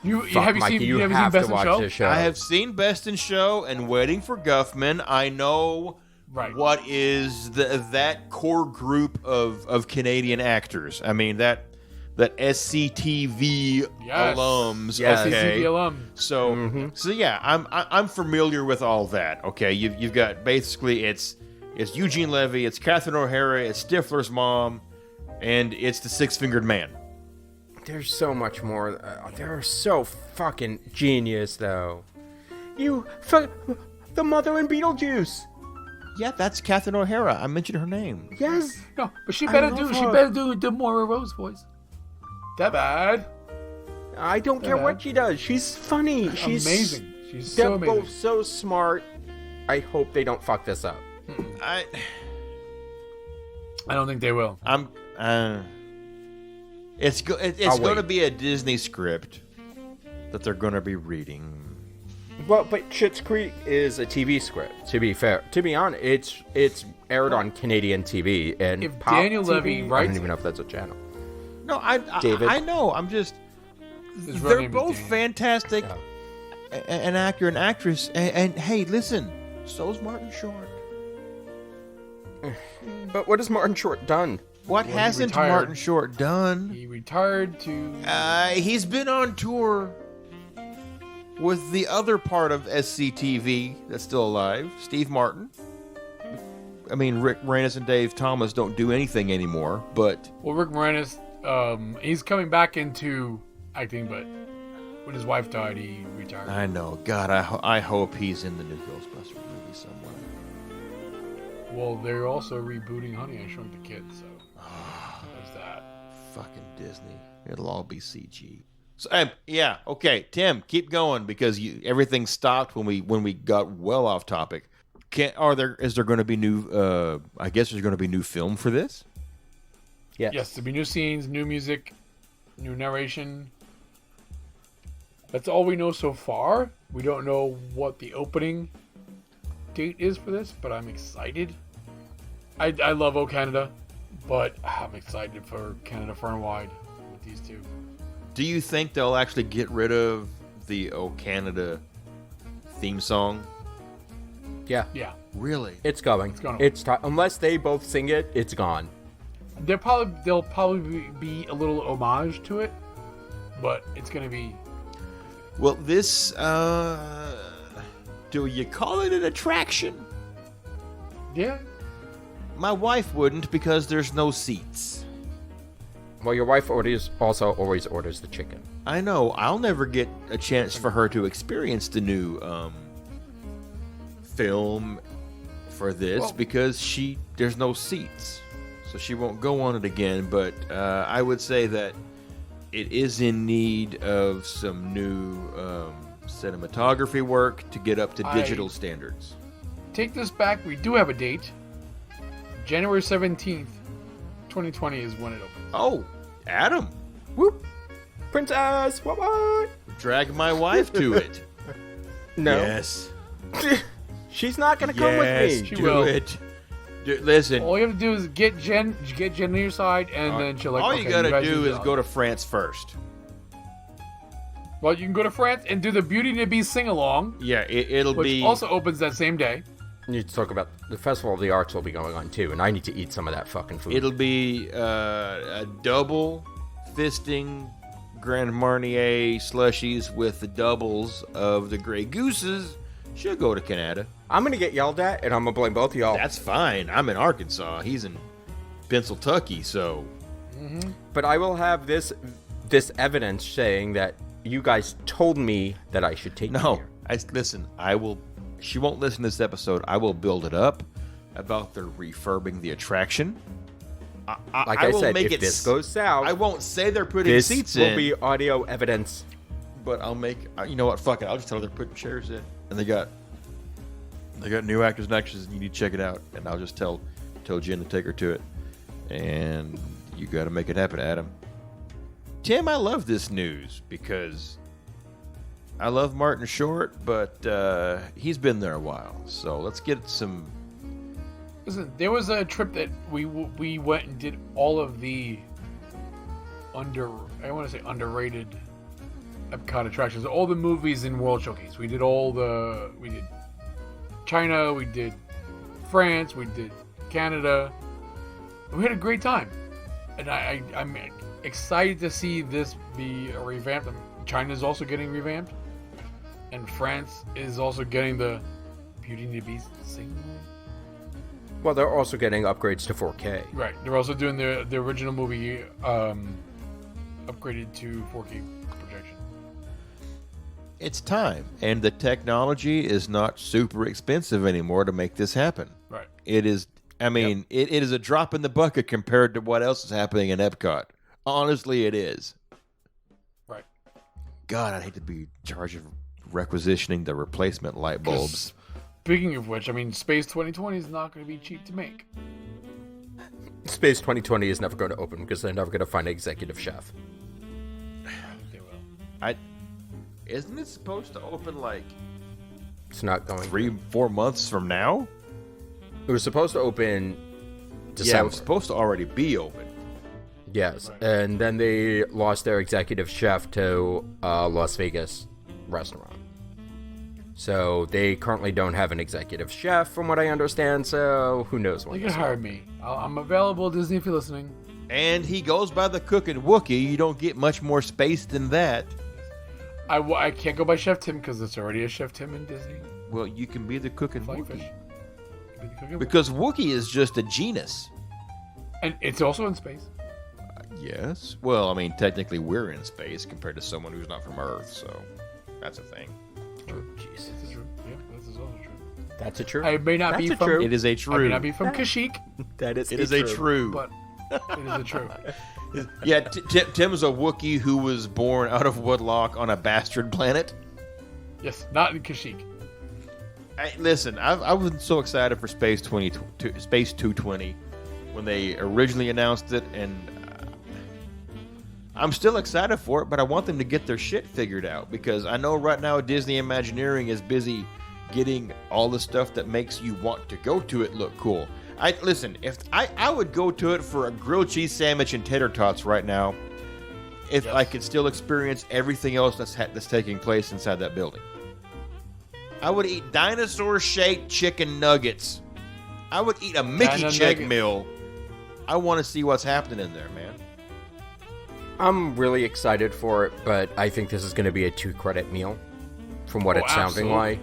Fuck, Have you Mikey, seen you have Best to in watch Show? this show. I have seen Best in Show and Waiting for Guffman. I know Right. what is that core group of Canadian actors. I mean, that SCTV alums. Yes. Okay. SCTV alum. So yeah, I'm familiar with all that. Okay, you've got basically it's Eugene Levy, it's Catherine O'Hara, it's Stifler's mom, and it's the Six-Fingered Man. There's so much more. They're so fucking genius, though. The mother in Beetlejuice. Yeah, that's Catherine O'Hara. I mentioned her name. Yes. No, but she I better love do. She her. better do the Moira Rose voice. That bad. I don't care what she does. She's funny. She's amazing. She's They're so amazing. both so smart. I hope they don't fuck this up. I don't think they will. It's I'll going to wait. be a Disney script that they're going to be reading. Well, but Schitt's Creek is a TV script. To be fair, to be honest, it's aired on Canadian TV and If Pop Daniel TV, Levy I writes don't even know if that's a channel. No, David? I know. I'm just. His real They're name is both Daniel. fantastic, an actor and actress. And hey, listen, so's Martin Short. But what has Martin Short done? What he hasn't retired. Martin Short done? He retired to. He's been on tour with the other part of SCTV that's still alive, Steve Martin. I mean, Rick Moranis and Dave Thomas don't do anything anymore, but Well, Rick Moranis, he's coming back into acting, but when his wife died, he retired. I know. God, I hope he's in the new Ghostbusters movie somewhere. Well, they're also rebooting Honey, I Shrunk the Kids, so there's that. Fucking Disney. It'll all be CG. So, yeah, okay, Tim, keep going because everything stopped when we got well off topic. Is there going to be new? I guess there's going to be new film for this. Yes, there'll be new scenes, new music, new narration. That's all we know so far. We don't know what the opening date is for this, but I'm excited. I love O Canada, but I'm excited for Canada Far and Wide with these two. Do you think they'll actually get rid of the O Canada theme song? Yeah, Really? it's going. It's going. It's unless they both sing it, it's gone. They'll probably be a little homage to it, but it's gonna be. Well, this, do you call it an attraction? Yeah. My wife wouldn't because there's no seats. Well, your wife also always orders the chicken. I know. I'll never get a chance for her to experience the new film for this because there's no seats. So she won't go on it again. But I would say that it is in need of some new cinematography work to get up to digital standards. Take this back. We do have a date. January 17th, 2020 is when it opens. Oh, Adam. Whoop! Princess! What? Drag my wife to it. No. Yes. She's not gonna come with me. She do will. it. Listen. All you have to do is get Jen on your side, and then she'll like. all okay, you gotta guys do is the go to France first. Well, you can go to France and do the Beauty and the Beast sing along, Yeah, it'll which be also opens that same day. You need to talk about the Festival of the Arts will be going on too, and I need to eat some of that fucking food. It'll be a double fisting Grand Marnier slushies with the doubles of the Grey Gooses. She'll go to Canada. I'm gonna get yelled at, and I'm gonna blame both of y'all. That's fine. I'm in Arkansas. He's in Pennsylvania, so. But I will have this evidence saying that you guys told me that I should take you No, here. listen. I will. She won't listen to this episode. I will build it up about the refurbing the attraction. Like I will said, make if this goes south, I won't say they're putting this seats will in. be audio evidence. But I'll make. You know what? Fuck it. I'll just tell her they're putting chairs in, and they got new actors and actresses, and you need to check it out. And I'll just tell Jen to take her to it, and you got to make it happen, Adam. Tim, I love this news because I love Martin Short, but he's been there a while. So let's get some. Listen, there was a trip that we went and did all of the underrated Epcot attractions, all the movies in World Showcase. We did China, we did France, we did Canada. We had a great time, and I'm excited to see this be revamped. China's also getting revamped, and France is also getting the Beauty and the Beast single. Well, they're also getting upgrades to 4K. Right. They're also doing the original movie upgraded to 4K projection. It's time, and the technology is not super expensive anymore to make this happen. Right. It is. I mean, it is a drop in the bucket compared to what else is happening in Epcot. Honestly, it is. Right. God, I'd hate to be in charge of requisitioning the replacement light bulbs. Speaking of which, I mean, Space 2020 is not going to be cheap to make. Space 2020 is never going to open because they're never going to find an executive chef. They will. Isn't it supposed to open like It's not going. 3-4 months from now? It was supposed to open Yeah, December. it was supposed to already be open. Yes, Right. and then they lost their executive chef to a Las Vegas restaurant. So they currently don't have an executive chef, from what I understand. So who knows when They can this hire me. I'm available, Disney, if you're listening. And he goes by the cooking Wookiee. You don't get much more space than that. I can't go by Chef Tim because it's already a Chef Tim in Disney. Well, you can be the cooking Flying Wookiee. fish. Be the cooking Because Wookiee is just a genus. and it's also in space. Yes. Well, I mean, technically we're in space compared to someone who's not from Earth, so that's a thing. Oh, jeez. This is true. Yeah, this is also true. That's a true. I may not be That's a from. true. It is a I may true. not be from Kashyyyk, That is. It is a true. but it is a true. Yeah, Tim's a Wookiee who was born out of wedlock on a bastard planet. Yes, not in Kashyyyk. Listen, I was so excited for Space 220 when they originally announced it, and I'm still excited for it, but I want them to get their shit figured out because I know right now Disney Imagineering is busy getting all the stuff that makes you want to go to it look cool. If I would go to it for a grilled cheese sandwich and tater tots right now, if Yes. I could still experience everything else that's taking place inside that building. I would eat dinosaur-shaped chicken nuggets. I would eat a Mickey Dino check nugget. meal. I want to see what's happening in there, man. I'm really excited for it, but I think this is going to be a 2-credit meal, from what Oh, it's sounding absolutely. like,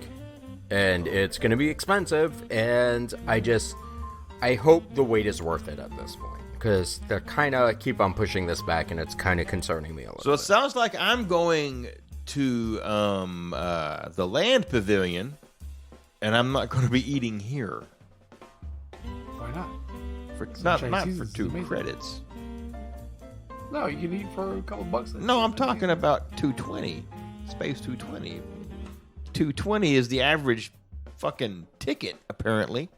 and it's going to be expensive. And I hope the wait is worth it at this point, because they're kind of keep on pushing this back, and it's kind of concerning me a little So it bit. sounds like I'm going to the Land Pavilion, and I'm not going to be eating here. Why not? For, Sunshine not for Season's 2 amazing. credits. No, you can eat for a couple bucks. then. No, I'm talking about 220. Space 220. 220 is the average fucking ticket, apparently.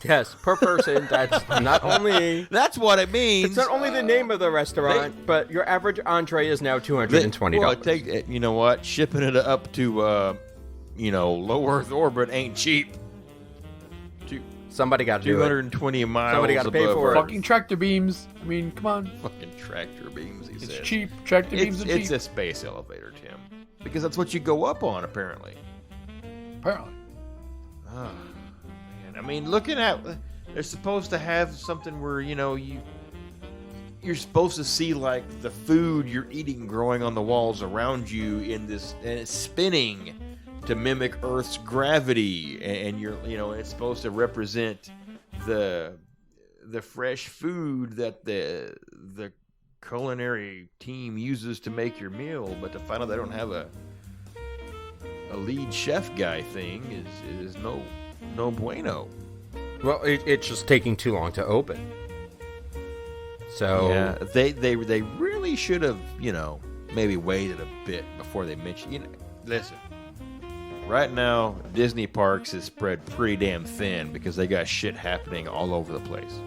Yes, per person. That's not only. That's what it means. It's not only the name of the restaurant, but your average entree is now $220. Well, you know what? Shipping it up to, low Earth orbit ain't cheap. Somebody got to do it. 220 miles Somebody gotta pay above for it. Earth. Fucking tractor beams. I mean, come on. Fucking tractor beams, he It's says. cheap. Tractor beams are cheap. It's a space elevator, Tim. Because that's what you go up on, apparently. Apparently. Oh, I mean, looking at, they're supposed to have something where, you know, you're supposed to see like the food you're eating growing on the walls around you in this, and it's spinning to mimic Earth's gravity, and you're, you know, it's supposed to represent the fresh food that the culinary team uses to make your meal. But to find out they don't have a lead chef guy thing is no bueno. Well, it's just taking too long to open. So yeah, they really should have, you know, maybe waited a bit before they mention. You know, listen, right now Disney parks is spread pretty damn thin because they got shit happening all over the place.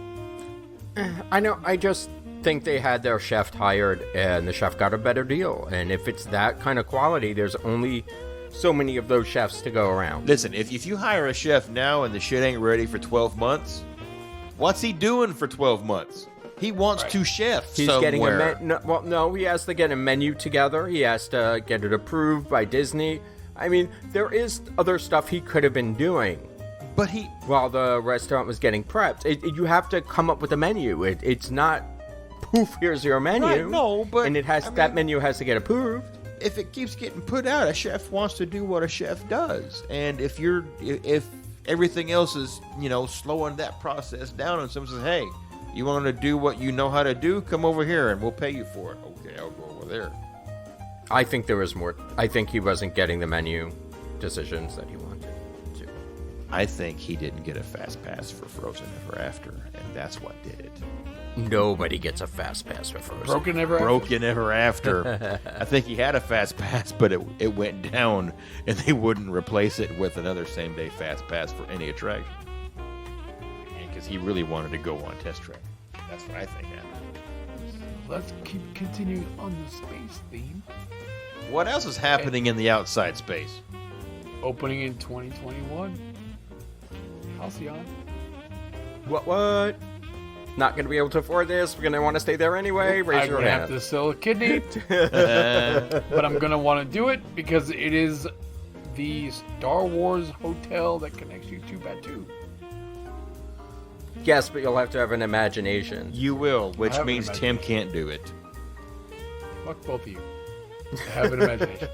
I know. I just think they had their chef hired, and the chef got a better deal. And if it's that kind of quality, there's only so many of those chefs to go around. Listen, if you hire a chef now and the shit ain't ready for 12 months, what's he doing for 12 months? He wants to chef He's somewhere. getting no, he has to get a menu together. He has to get it approved by Disney. I mean, there is other stuff he could have been doing. But while the restaurant was getting prepped, you have to come up with a menu. It's not, poof, here's your menu. Right, no, but and that menu has to get approved. If it keeps getting put out, a chef wants to do what a chef does, and if everything else is, you know, slowing that process down, and someone says, "Hey, you want to do what you know how to do? Come over here, and we'll pay you for it." Okay, I'll go over there. I think there was more. I think he wasn't getting the menu decisions that he wanted to. I think he didn't get a fast pass for Frozen Ever After, and that's what did it. Nobody gets a fast pass for Frozen. Broken Ever After. I think he had a fast pass, but it went down, and they wouldn't replace it with another same-day fast pass for any attraction. Because he really wanted to go on Test Track. That's what I think happened. Let's keep continuing on the space theme. What else is happening in the outside space? Opening in 2021. Halcyon. What? Not going to be able to afford this. We're going to want to stay there anyway. Raise your hand. I have to sell a kidney. But I'm going to want to do it because it is the Star Wars hotel that connects you to Batuu. Yes, but you'll have to have an imagination. You will, which means Tim can't do it. Fuck both of you. I have an imagination.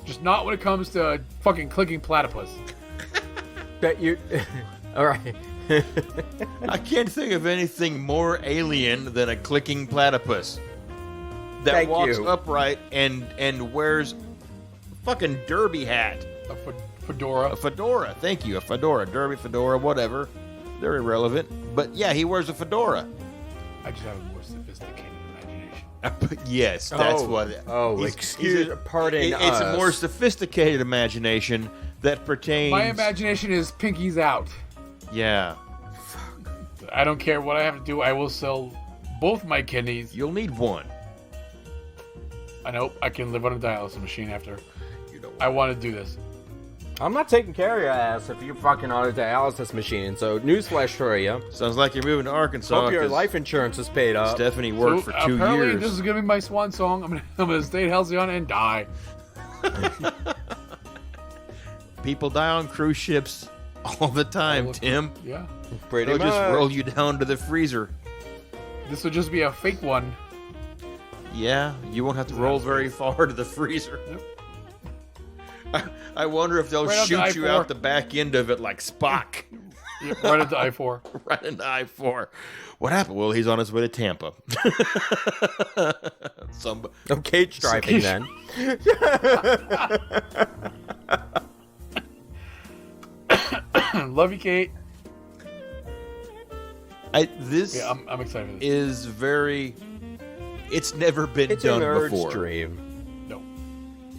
Just not when it comes to fucking clicking platypus. Bet you... All right. I can't think of anything more alien than a clicking platypus that walks upright and wears a fucking derby hat. A fedora. A fedora, thank you. A fedora, derby, fedora, whatever. They're irrelevant. But yeah, he wears a fedora. I just have a more sophisticated imagination. Yes, that's what. Pardon us. It's a more sophisticated imagination that pertains. My imagination is pinkies out. Yeah. I don't care what I have to do. I will sell both my kidneys. You'll need one. I know. I can live on a dialysis machine after. I want to do this. I'm not taking care of your ass if you're fucking on a dialysis machine. So, newsflash for you. Sounds like you're moving to Arkansas. Hope your life insurance is paid up. Stephanie worked for 2 years. Apparently, this is going to be my swan song. I'm going to stay at Halcyon and die. People die on cruise ships all the time, Tim. Yeah. Pretty They'll much. just roll you down to the freezer. This will just be a fake one. Yeah, you won't have to roll very far to the freezer. Yep. I wonder if they'll Right shoot you out the back end of it like Spock. Right into I-4. Right into I-4. What happened? Well, he's on his way to Tampa. No cage driving then. Love you, Kate. This I'm excited for this. is very... It's never been done before. Dream. No.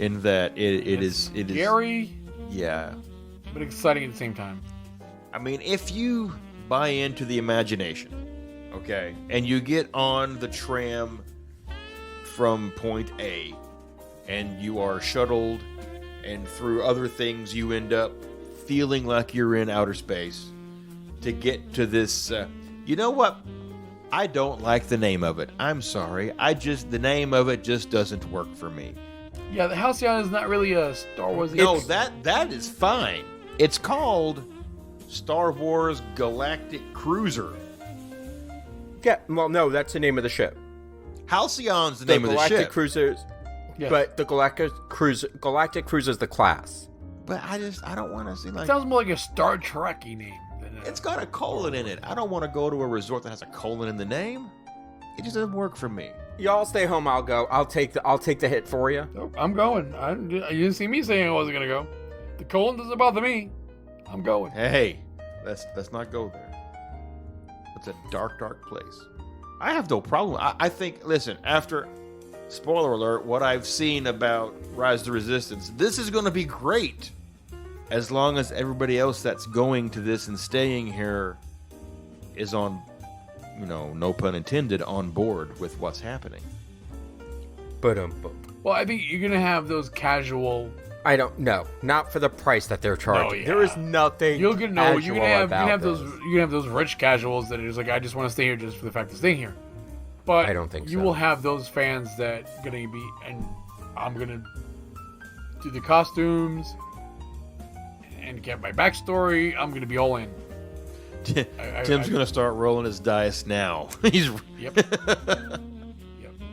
In that it is scary, yeah, but exciting at the same time. I mean, if you buy into the imagination, okay, and you get on the tram from point A, and you are shuttled, and through other things you end up feeling like you're in outer space to get to this. You know what? I don't like the name of it. I'm sorry. The name of it just doesn't work for me. Yeah, the Halcyon is not really a Star Wars. No, that is fine. It's called Star Wars Galactic Cruiser. Yeah, well, no, that's the name of the ship. Halcyon's the name of the Galactic ship. Cruisers, Yes. but the Galactic Cruiser is the class. But I don't want to see like... Sounds more like a Star Trek-y name. It's got a colon in it. I don't want to go to a resort that has a colon in the name. It just doesn't work for me. Y'all stay home. I'll go. I'll take the hit for you. Nope, I'm going. You didn't see me saying I wasn't going to go. The colon doesn't bother me. I'm going. Hey, let's not go there. It's a dark, dark place. I have no problem. I think, listen, after, spoiler alert, what I've seen about Rise of the Resistance, this is going to be great. As long as everybody else that's going to this and staying here is on, no pun intended, on board with what's happening. But Well, I think you're going to have those casual... I don't know. Not for the price that they're charging. yeah. There is nothing. You're going to have this. those rich casuals that are just like, I just want to stay here just for the fact of staying here. But I don't think you so. will have those fans that are going to be, and I'm going to do the costumes and get my backstory. I'm going to be all in. Tim's going to start rolling his dice now. He's Yep. Yep.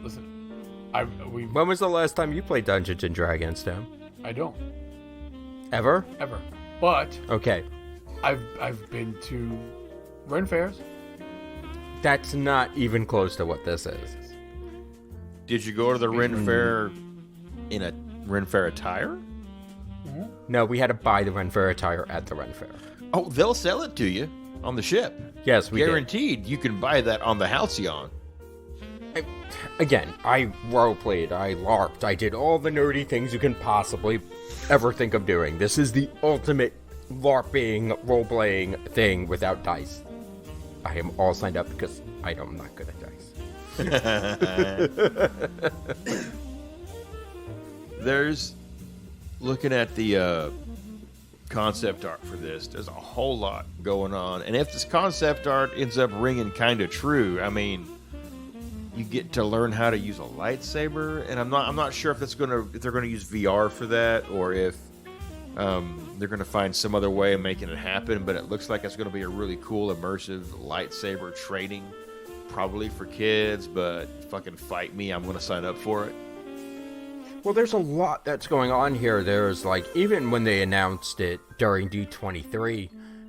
Listen, When was the last time you played Dungeons and Dragons, Tim? I don't Ever? ever, but Okay. I've been to Ren fairs. That's not even close to what this is. Did you go to the Ren Fair in a Ren Fair attire? No, we had to buy the Ren Fair attire at the Ren Fair. Oh, they'll sell it to you on the ship. Yes, we did. Guaranteed. You can buy that on the Halcyon. Again, I roleplayed, I LARPed, I did all the nerdy things you can possibly ever think of doing. This is the ultimate LARPing, role-playing thing without dice. I am all signed up because I am not good at dice. There's, looking at the concept art for this, there's a whole lot going on. And if this concept art ends up ringing kind of true, I mean, you get to learn how to use a lightsaber, and I'm not sure if they're gonna use VR for that, or if they're gonna find some other way of making it happen. But it looks like it's gonna be a really cool, immersive lightsaber training, probably for kids. But fucking fight me, I'm gonna sign up for it. Well, there's a lot that's going on here. There's like, even when they announced it during D23,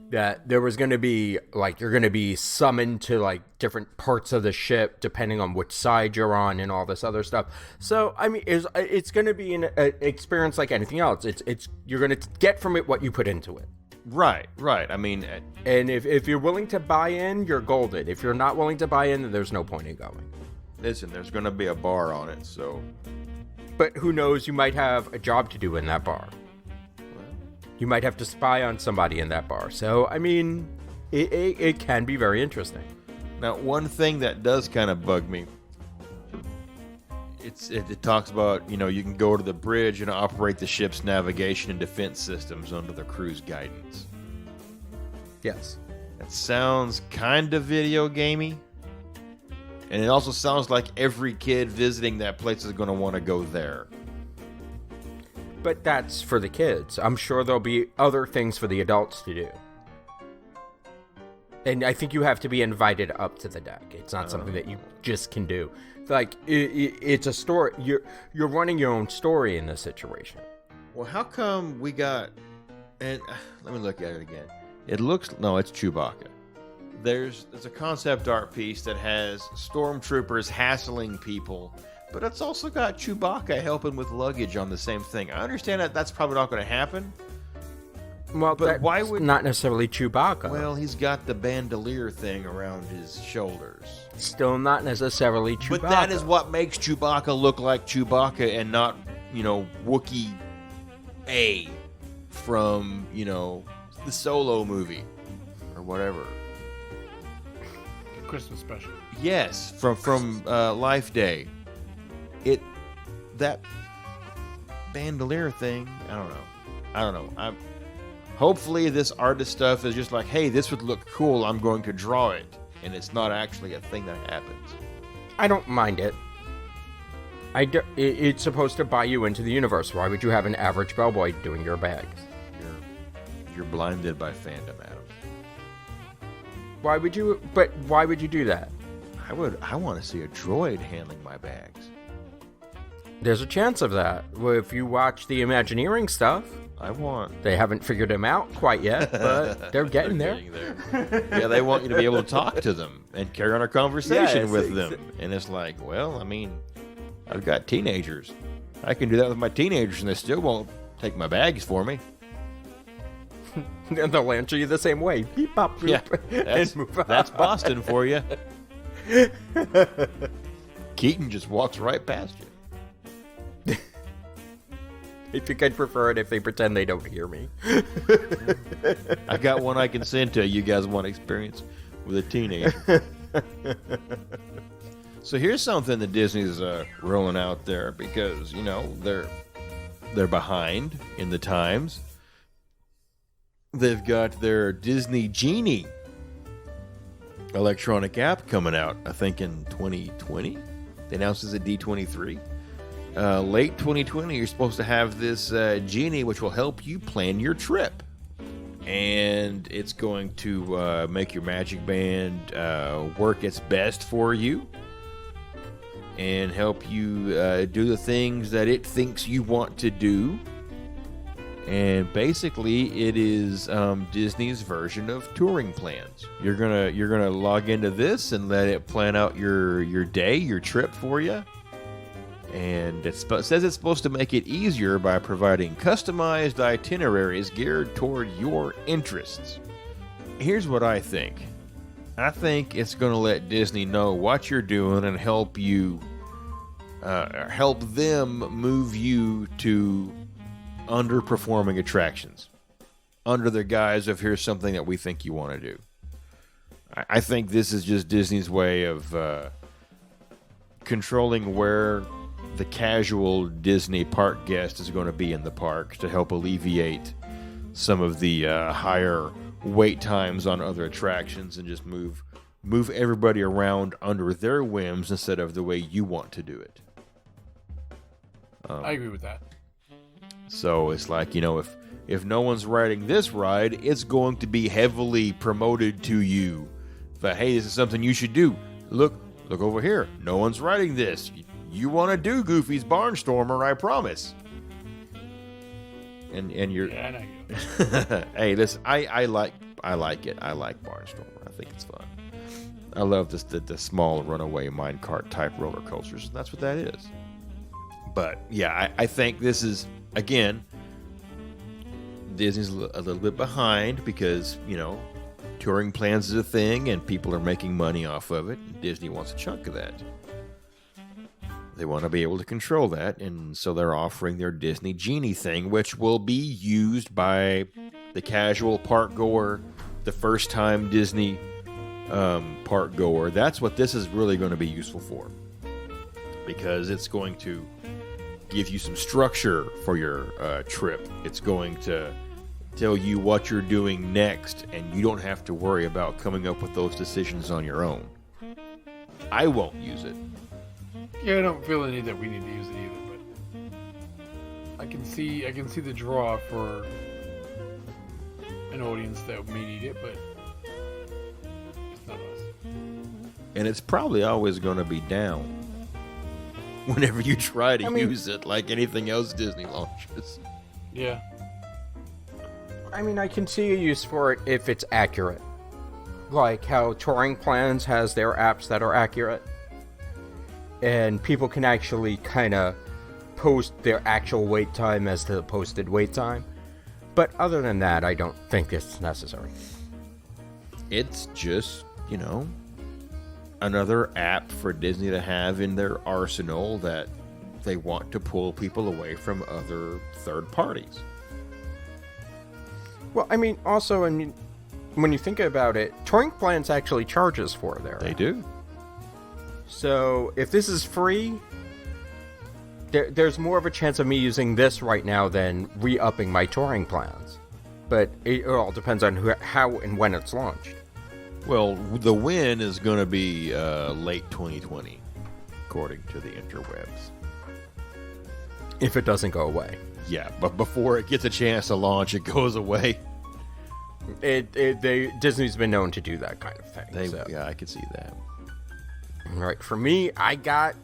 that there was going to be like, you're going to be summoned to like different parts of the ship depending on which side you're on and all this other stuff. So I mean, it's going to be an experience like anything else. It's you're going to get from it what you put into it. Right. I mean, And if you're willing to buy in, you're golden. If you're not willing to buy in, then there's no point in going. listen, there's going to be a bar on it, so. But who knows, you might have a job to do in that bar. You might have to spy on somebody in that bar. So, I mean, it can be very interesting. Now, one thing that does kind of bug me, it talks about, you can go to the bridge and operate the ship's navigation and defense systems under the crew's guidance. Yes. That sounds kind of video gamey. And it also sounds like every kid visiting that place is going to want to go there. But that's for the kids. I'm sure there'll be other things for the adults to do. And I think you have to be invited up to the deck. It's not something that you just can do. Like, it's a story. You're running your own story in this situation. Well, how come we got... And let me look at it again. It looks... No, it's Chewbacca. There's a concept art piece that has stormtroopers hassling people, but it's also got Chewbacca helping with luggage on the same thing. I understand that that's probably not going to happen. Well, but why would... not necessarily Chewbacca. Well, he's got the bandolier thing around his shoulders. Still not necessarily Chewbacca. But that is what makes Chewbacca look like Chewbacca and not, Wookiee A from, the Solo movie or whatever. Christmas special. Yes, from Life Day. That bandolier thing, I don't know. Hopefully this artist stuff is just like, hey, this would look cool, I'm going to draw it. And it's not actually a thing that happens. I don't mind it. It's supposed to buy you into the universe. Why would you have an average bellboy doing your bags? you're blinded by fandom, Adam. Why would you? But why would you do that? I want to see a droid handling my bags. There's a chance of that. Well, if you watch the Imagineering stuff, they haven't figured him out quite yet, but they're getting there. Yeah, they want you to be able to talk to them and carry on a conversation Yes, with them. And it's like, well, I mean, I've got teenagers. I can do that with my teenagers, and they still won't take my bags for me. And they'll answer you the same way. Beep, bop, boop, Yeah, and move on. that's Boston for you. Keaton just walks right past you. I think I'd prefer it if they pretend they don't hear me. I got one I can send to you guys want experience with a teenager. So here's something that Disney's rolling out there because, you know, they're behind in the times. They've got their Disney Genie electronic app coming out, I think in 2020. They announced this at D23. Late 2020, you're supposed to have this Genie which will help you plan your trip. And it's going to make your Magic Band work its best for you and help you do the things that it thinks you want to do. And basically, it is Disney's version of touring plans. You're gonna log into this and let it plan out your day, your trip for you. And it says it's supposed to make it easier by providing customized itineraries geared toward your interests. Here's what I think. I think it's going to let Disney know what you're doing and help you, help them move you to underperforming attractions under the guise of here's something that we think you want to do. I think this is just Disney's way of controlling where the casual Disney park guest is going to be in the park to help alleviate some of the higher wait times on other attractions and just move everybody around under their whims instead of the way you want to do it. I agree with that. So it's like, you know, if no one's riding this ride, it's going to be heavily promoted to you. But hey, this is something you should do. Look over here. No one's riding this. You want to do Goofy's Barnstormer, I promise. And you're. Yeah, I know you. Hey, listen, I like it. I like Barnstormer. I think it's fun. I love the small runaway minecart type roller coasters, and that's what that is. But yeah, I think this is, again, Disney's a little bit behind because, you know, touring plans is a thing and people are making money off of it. And Disney wants a chunk of that. They want to be able to control that, and so they're offering their Disney Genie thing, which will be used by the casual park goer, the first time Disney park goer. That's what this is really going to be useful for, because it's going to give you some structure for your trip. It's going to tell you what you're doing next, and you don't have to worry about coming up with those decisions on your own. I won't use it. Yeah, I don't feel the need that we need to use it either, but I can see the draw for an audience that may need it, but it's not us. And it's probably always going to be down whenever you try to use it, like anything else Disney launches. Yeah. I mean, I can see a use for it if it's accurate. Like how Touring Plans has their apps that are accurate. And people can actually kind of post their actual wait time as the posted wait time. But other than that, I don't think it's necessary. It's just, you know, another app for Disney to have in their arsenal that they want to pull people away from other third parties. Well, I mean, also, when you think about it, Touring Plans actually charges for their They app. do. So if this is free, there's more of a chance of me using this right now than re-upping my touring plans. But it all depends on how and when it's launched. Well, the win is going to be late 2020, according to the interwebs. If it doesn't go away. Yeah, but before it gets a chance to launch, it goes away. Disney's been known to do that kind of thing. Yeah, I could see that. All right, for me, I got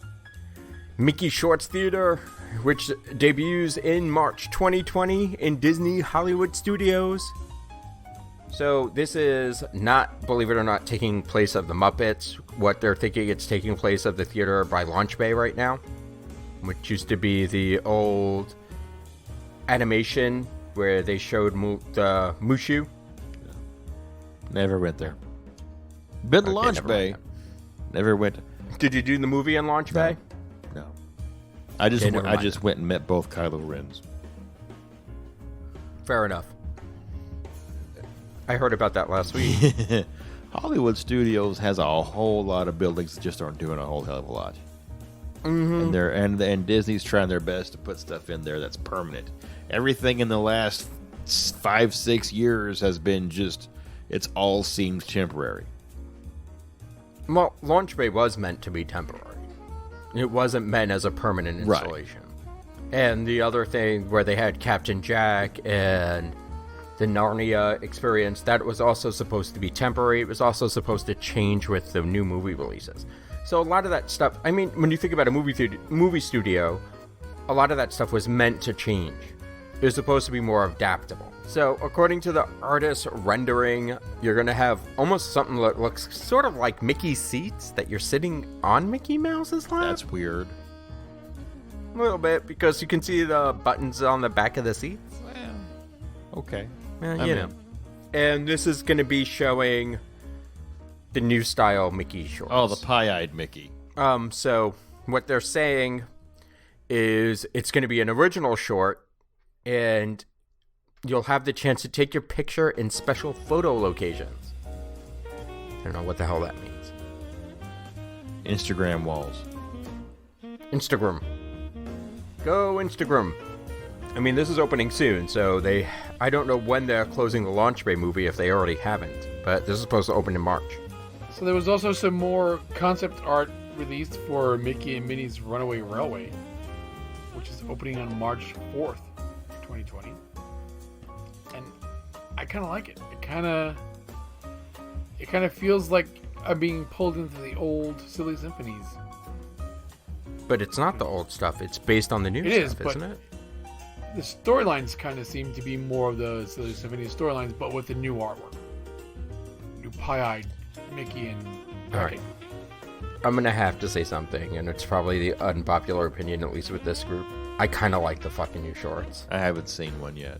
Mickey Shorts Theater, which debuts in March 2020 in Disney Hollywood Studios. So this is not, believe it or not, taking place of the Muppets. What they're thinking, it's taking place of the theater by Launch Bay right now, which used to be the old animation where they showed the Mushu. Never went there. Been to Launch never Bay. went Never went. Did you do the movie in Launch Bay? No. I just Okay, never mind. went and met both Kylo Rens. Fair enough. I heard about that last week. Hollywood Studios has a whole lot of buildings that just aren't doing a whole hell of a lot. Mm-hmm. And Disney's trying their best to put stuff in there that's permanent. Everything in the last 5-6 years has been just, it's all seemed temporary. Well, Launch Bay was meant to be temporary. It wasn't meant as a permanent installation. Right. And the other thing where they had Captain Jack and the Narnia experience, that was also supposed to be temporary. It was also supposed to change with the new movie releases. So a lot of that stuff, I mean, when you think about a movie studio, a lot of that stuff was meant to change. It was supposed to be more adaptable. So according to the artist rendering, you're going to have almost something that looks sort of like Mickey seats that you're sitting on Mickey Mouse's lap. That's weird. A little bit, because you can see the buttons on the back of the seats. Well, okay. You know. And this is going to be showing the new style Mickey shorts. Oh, the pie-eyed Mickey. So what they're saying is it's going to be an original short, and you'll have the chance to take your picture in special photo locations. I don't know what the hell that means. Instagram walls. Instagram. Go Instagram. I mean, this is opening soon, so I don't know when they're closing the Launch Bay movie if they already haven't, but this is supposed to open in March. So there was also some more concept art released for Mickey and Minnie's Runaway Railway, which is opening on March 4th, 2020. And I kind of like it. It kind of feels like I'm being pulled into the old Silly Symphonies. But it's not the old stuff. It's based on the new stuff, isn't it? The storylines kind of seem to be more of the Silly Symphony storylines, but with the new artwork. New pie-eyed Mickey and Becky. All right. I'm going to have to say something, and it's probably the unpopular opinion, at least with this group. I kind of like the fucking new shorts. I haven't seen one yet.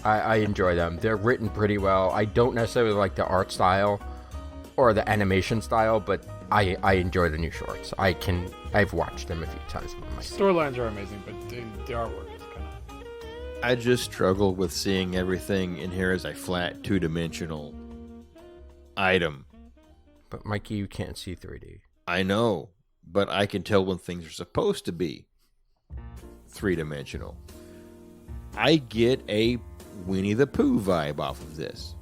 I enjoy them. They're written pretty well. I don't necessarily like the art style or the animation style, but I enjoy the new shorts. I've watched them a few times. Storylines are amazing, but the artwork is kind of... I just struggle with seeing everything in here as a flat, two-dimensional item. But Mikey, you can't see 3D. I know, but I can tell when things are supposed to be three-dimensional. I get a Winnie the Pooh vibe off of this.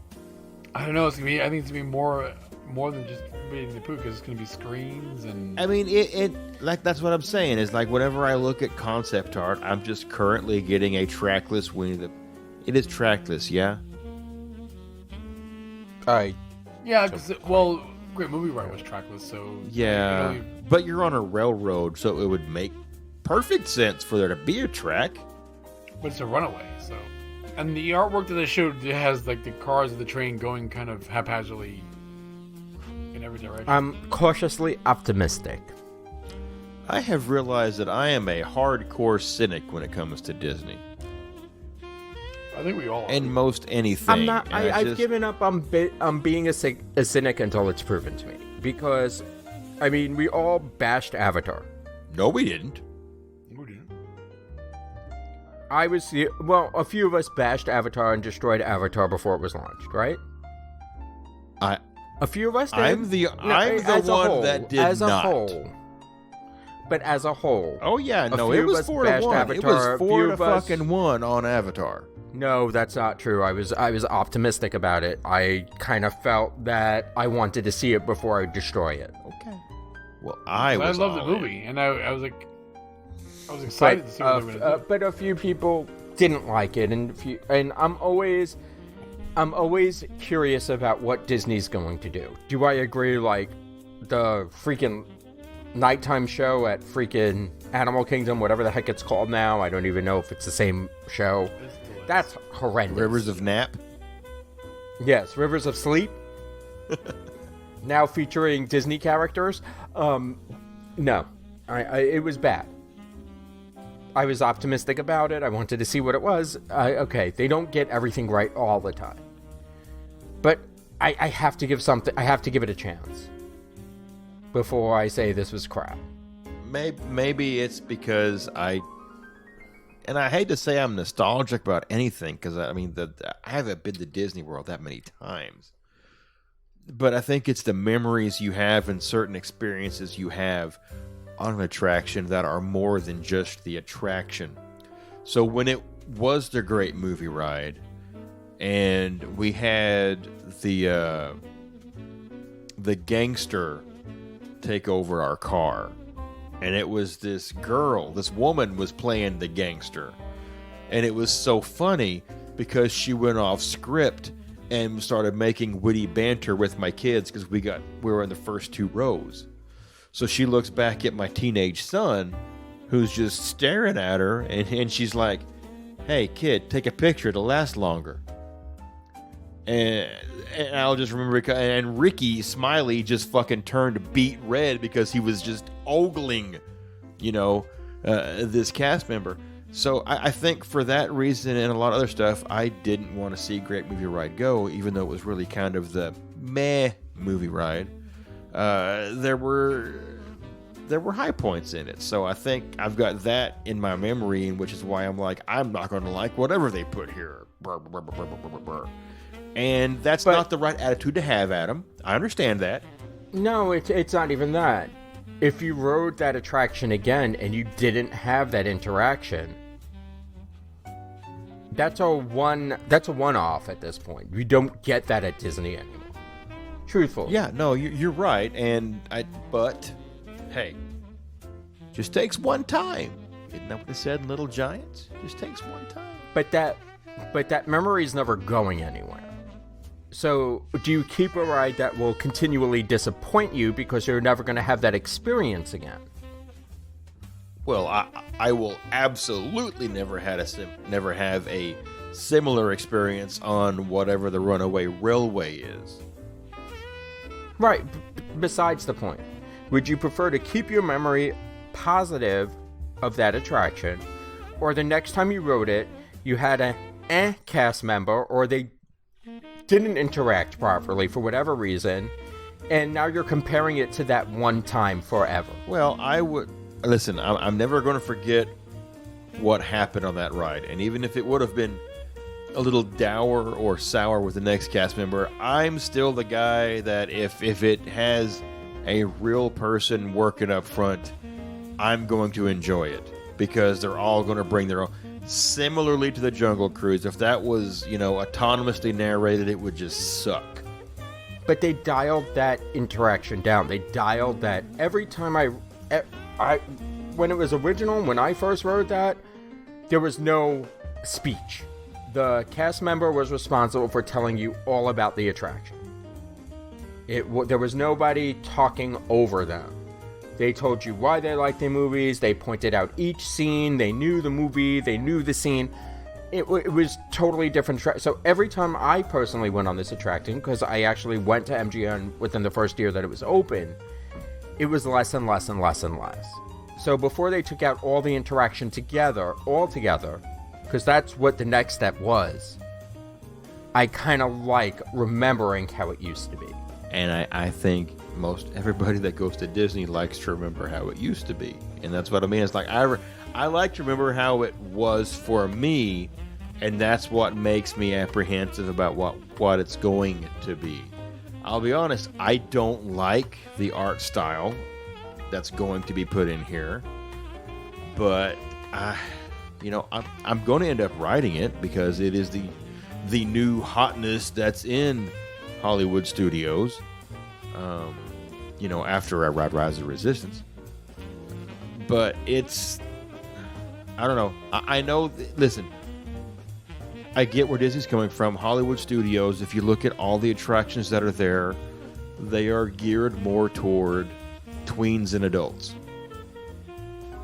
I don't know. I think it's gonna be more than just Winnie the Pooh, because it's gonna be screens and. I mean, it like that's what I'm saying. Is like whenever I look at concept art, I'm just currently getting a trackless Winnie the. It is trackless, yeah. Yeah, because Great Movie Ride was trackless, so. Yeah, but you're on a railroad, so it would make perfect sense for there to be a track. But it's a runaway, so. And the artwork that they showed, it has like the cars of the train going kind of haphazardly in every direction. I'm cautiously optimistic. I have realized that I am a hardcore cynic when it comes to Disney. I think we all are. And most anything. I'm not. I've given up on being a cynic until it's proven to me. Because, I mean, we all bashed Avatar. No, we didn't. A few of us bashed Avatar and destroyed Avatar before it was launched, right? A few of us did. I'm the one that did as not. As a whole. But as a whole. Oh, yeah, no, it was 4-1. It was 4-1 on Avatar. No, that's not true. I was optimistic about it. I kind of felt that I wanted to see it before I destroy it. Okay. Well, I love the movie, and I was excited to see what they were going to do. But a few people didn't like it, and I'm always curious about what Disney's going to do. Do I agree? Like the freaking nighttime show at freaking Animal Kingdom, whatever the heck it's called now. I don't even know if it's the same show. That's horrendous. Rivers of Nap. Yes, Rivers of Sleep. Now featuring Disney characters. No, it was bad. I was optimistic about it. I wanted to see what it was. Okay, they don't get everything right all the time, but I have to give it a chance before I say this was crap. Maybe it's because I hate to say I'm nostalgic about anything, because I mean I haven't been to Disney World that many times, but I think it's the memories you have and certain experiences you have on an attraction that are more than just the attraction. So when it was the Great Movie Ride, and we had the gangster take over our car, and it was this woman was playing the gangster, and it was so funny because she went off script and started making witty banter with my kids, because we were in the first 2 rows. So she looks back at my teenage son, who's just staring at her, and she's like, "Hey kid, take a picture, it'll last longer." And I'll just remember, and Ricky Smiley just fucking turned beet red because he was just ogling, this cast member. So I think for that reason and a lot of other stuff, I didn't want to see Great Movie Ride go, even though it was really kind of the meh movie ride. There were high points in it. So I think I've got that in my memory, which is why I'm like, I'm not going to like whatever they put here. And that's not the right attitude to have, Adam. I understand that. No, it's not even that. If you rode that attraction again and you didn't have that interaction, that's a one-off at this point. You don't get that at Disney anymore. Truthfully. Yeah, no, you're right. But hey, just takes one time. Isn't that what they said in Little Giants? Just takes one time. But that memory is never going anywhere. So, do you keep a ride that will continually disappoint you because you're never going to have that experience again? Well, I will absolutely never have a similar experience on whatever the Runaway Railway is. Right. Besides the point, would you prefer to keep your memory positive of that attraction, or the next time you rode it, you had a cast member, or they didn't interact properly for whatever reason, and now you're comparing it to that one time forever? Well, I would... Listen, I'm never going to forget what happened on that ride, and even if it would have been a little dour or sour with the next cast member, I'm still the guy that if it has a real person working up front, I'm going to enjoy it, because they're all going to bring their own. Similarly to the Jungle Cruise, if that was, autonomously narrated, it would just suck. But they dialed that interaction down. They dialed that every time when it was original, when I first rode that, there was no speech. The cast member was responsible for telling you all about the attraction. There was nobody talking over them. They told you why they liked the movies. They pointed out each scene. They knew the movie. They knew the scene. It was totally different. So every time I personally went on this attraction, because I actually went to MGM within the first year that it was open, it was less and less and less and less. So before they took out all the interaction all together, because that's what the next step was, I kind of like remembering how it used to be. And I think most everybody that goes to Disney likes to remember how it used to be. And that's what I mean. It's like I like to remember how it was for me, and that's what makes me apprehensive about what it's going to be. I'll be honest, I don't like the art style that's going to be put in here, but I'm going to end up riding it because it is the new hotness that's in Hollywood Studios. After I ride Rise of the Resistance, but I don't know. I know. Listen, I get where Disney's coming from. Hollywood Studios, if you look at all the attractions that are there, they are geared more toward tweens and adults.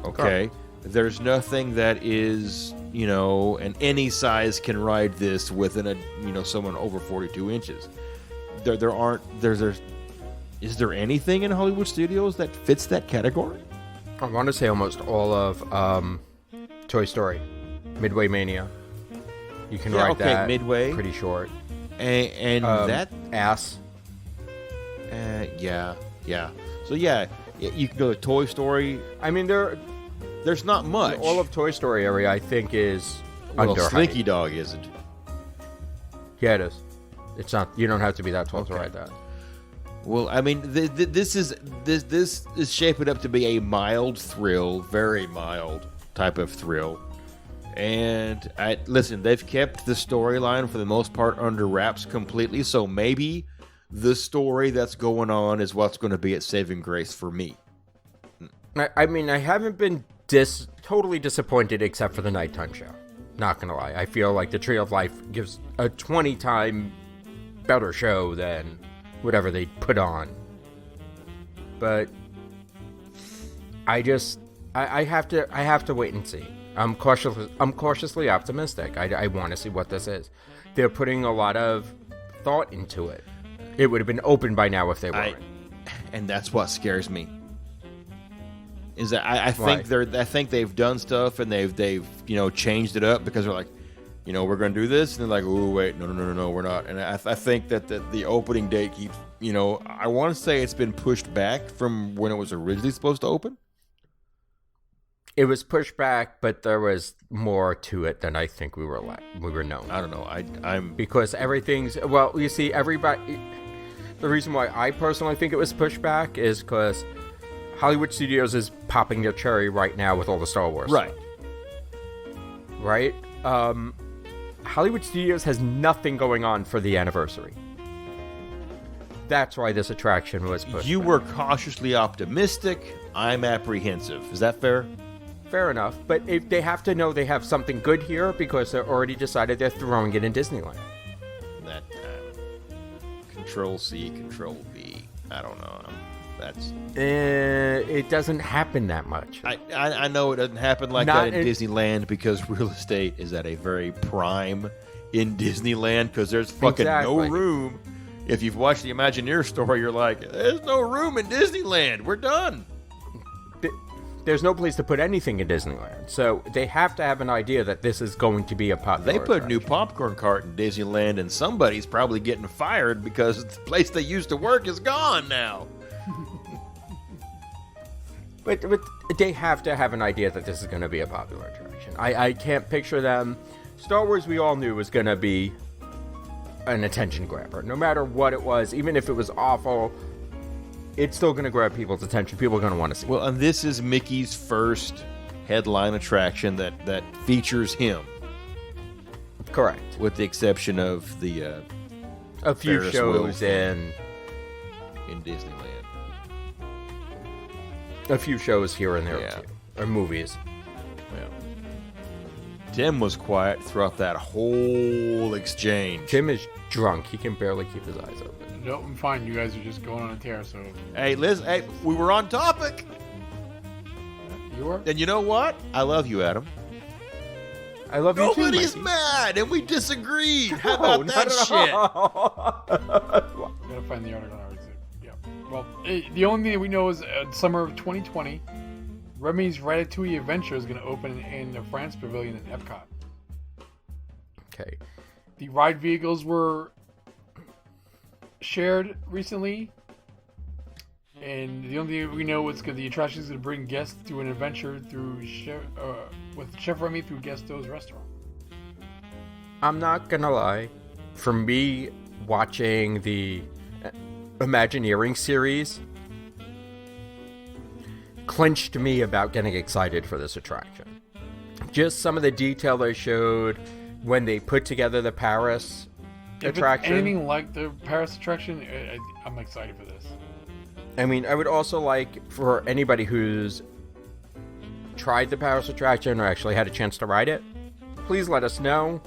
Okay? There's nothing that is, and any size can ride this within someone over 42 inches. Is there anything in Hollywood Studios that fits that category? I want to say almost all of Toy Story, Midway Mania. You can ride that. Midway. Pretty short. And that ass. Yeah. So yeah, you can go to Toy Story. I mean, there's not much. All of Toy Story area, I think, is under Slinky height. Dog isn't. Yeah, it is. It's not. You don't have to be that tall to ride that. Well, I mean, this is shaping up to be a mild thrill, very mild type of thrill. And listen, they've kept the storyline for the most part under wraps completely. So maybe the story that's going on is what's going to be at saving grace for me. I mean, I haven't been totally disappointed except for the nighttime show. Not gonna lie, I feel like the Tree of Life gives a 20-time better show than whatever they put on. But I have to wait and see. I'm cautiously optimistic. I want to see what this is. They're putting a lot of thought into it. It would have been open by now if they weren't. And that's what scares me. Is that I think they've done stuff and they've changed it up because they're like, we're going to do this, and they're like, oh wait, no, we're not. And I think that the opening date keeps, I want to say it's been pushed back from when it was originally supposed to open. It was pushed back, but there was more to it than I think we were known. I don't know. I'm because everything's you see, everybody. The reason why I personally think it was pushed back is because Hollywood Studios is popping their cherry right now with all the Star Wars. Right. Hollywood Studios has nothing going on for the anniversary. That's why this attraction was pushed. You were cautiously optimistic. I'm apprehensive. Is that fair? Fair enough, but if they have to know they have something good here because they're already decided they're throwing it in Disneyland. That Control-C, Control-V. I don't know. It doesn't happen that much. I know it doesn't happen like that in Disneyland because real estate is at a very prime in Disneyland because there's fucking no room. If you've watched the Imagineer story, you're like, there's no room in Disneyland. We're done. There's no place to put anything in Disneyland. So they have to have an idea that this is going to be a popular They put attraction. a new popcorn cart in Disneyland, and somebody's probably getting fired because the place they used to work is gone now. But they have to have an idea that this is going to be a popular attraction. I can't picture them. Star Wars, we all knew was going to be an attention grabber. No matter what it was, even if it was awful, it's still going to grab people's attention. People are going to want to see it. Well, and this is Mickey's first headline attraction that features him. Correct. With the exception of the a few Ferris shows wheel in Disneyland. A few shows here and there, Yeah. too. Or movies. Yeah. Tim was quiet throughout that whole exchange. Tim is drunk. He can barely keep his eyes open. No, I'm fine. You guys are just going on a tear, so... Hey, Liz, we were on topic. You were? And you know what? I love you, Adam. I love you too, Nobody's Mikey. mad, and we disagreed. How about that shit? Gotta find the article. Yeah. Well, the only thing that we know is summer of 2020, Remy's Ratatouille Adventure is going to open in the France Pavilion in Epcot. Okay. The ride vehicles were shared recently, and the only thing we know is the attraction is going to bring guests through an adventure with Chef Remy through Guesto's restaurant. I'm not gonna lie. For me, watching the Imagineering series clinched me about getting excited for this attraction. Just some of the detail they showed when they put together the Paris attraction. If it's anything like the Paris attraction, I'm excited for this. I mean, I would also like for anybody who's tried the Paris attraction or actually had a chance to ride it, please let us know.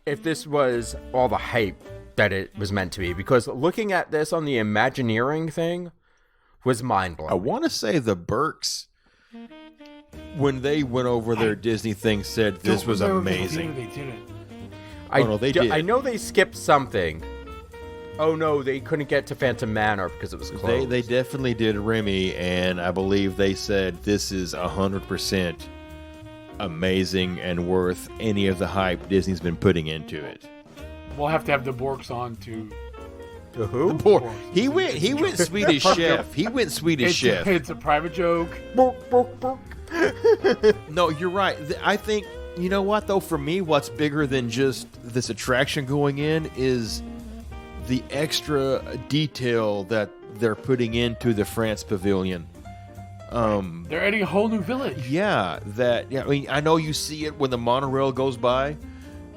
if this was all the hype that it was meant to be, because looking at this on the Imagineering thing was mind-blowing. I want to say the Burks, when they went over their Disney thing, said this was amazing. They didn't. They did. I know they skipped something. Oh no, they couldn't get to Phantom Manor because it was closed. They definitely did Remy, and I believe they said this is 100% amazing and worth any of the hype Disney's been putting into it. We'll have to have the Borks on to. Who? He went Swedish Chef. He went Swedish Chef. It's a private joke. No, you're right. I think, you know what, though, for me, what's bigger than just this attraction going in is the extra detail that they're putting into the France Pavilion. They're adding a whole new village. Yeah, I mean, I know you see it when the monorail goes by,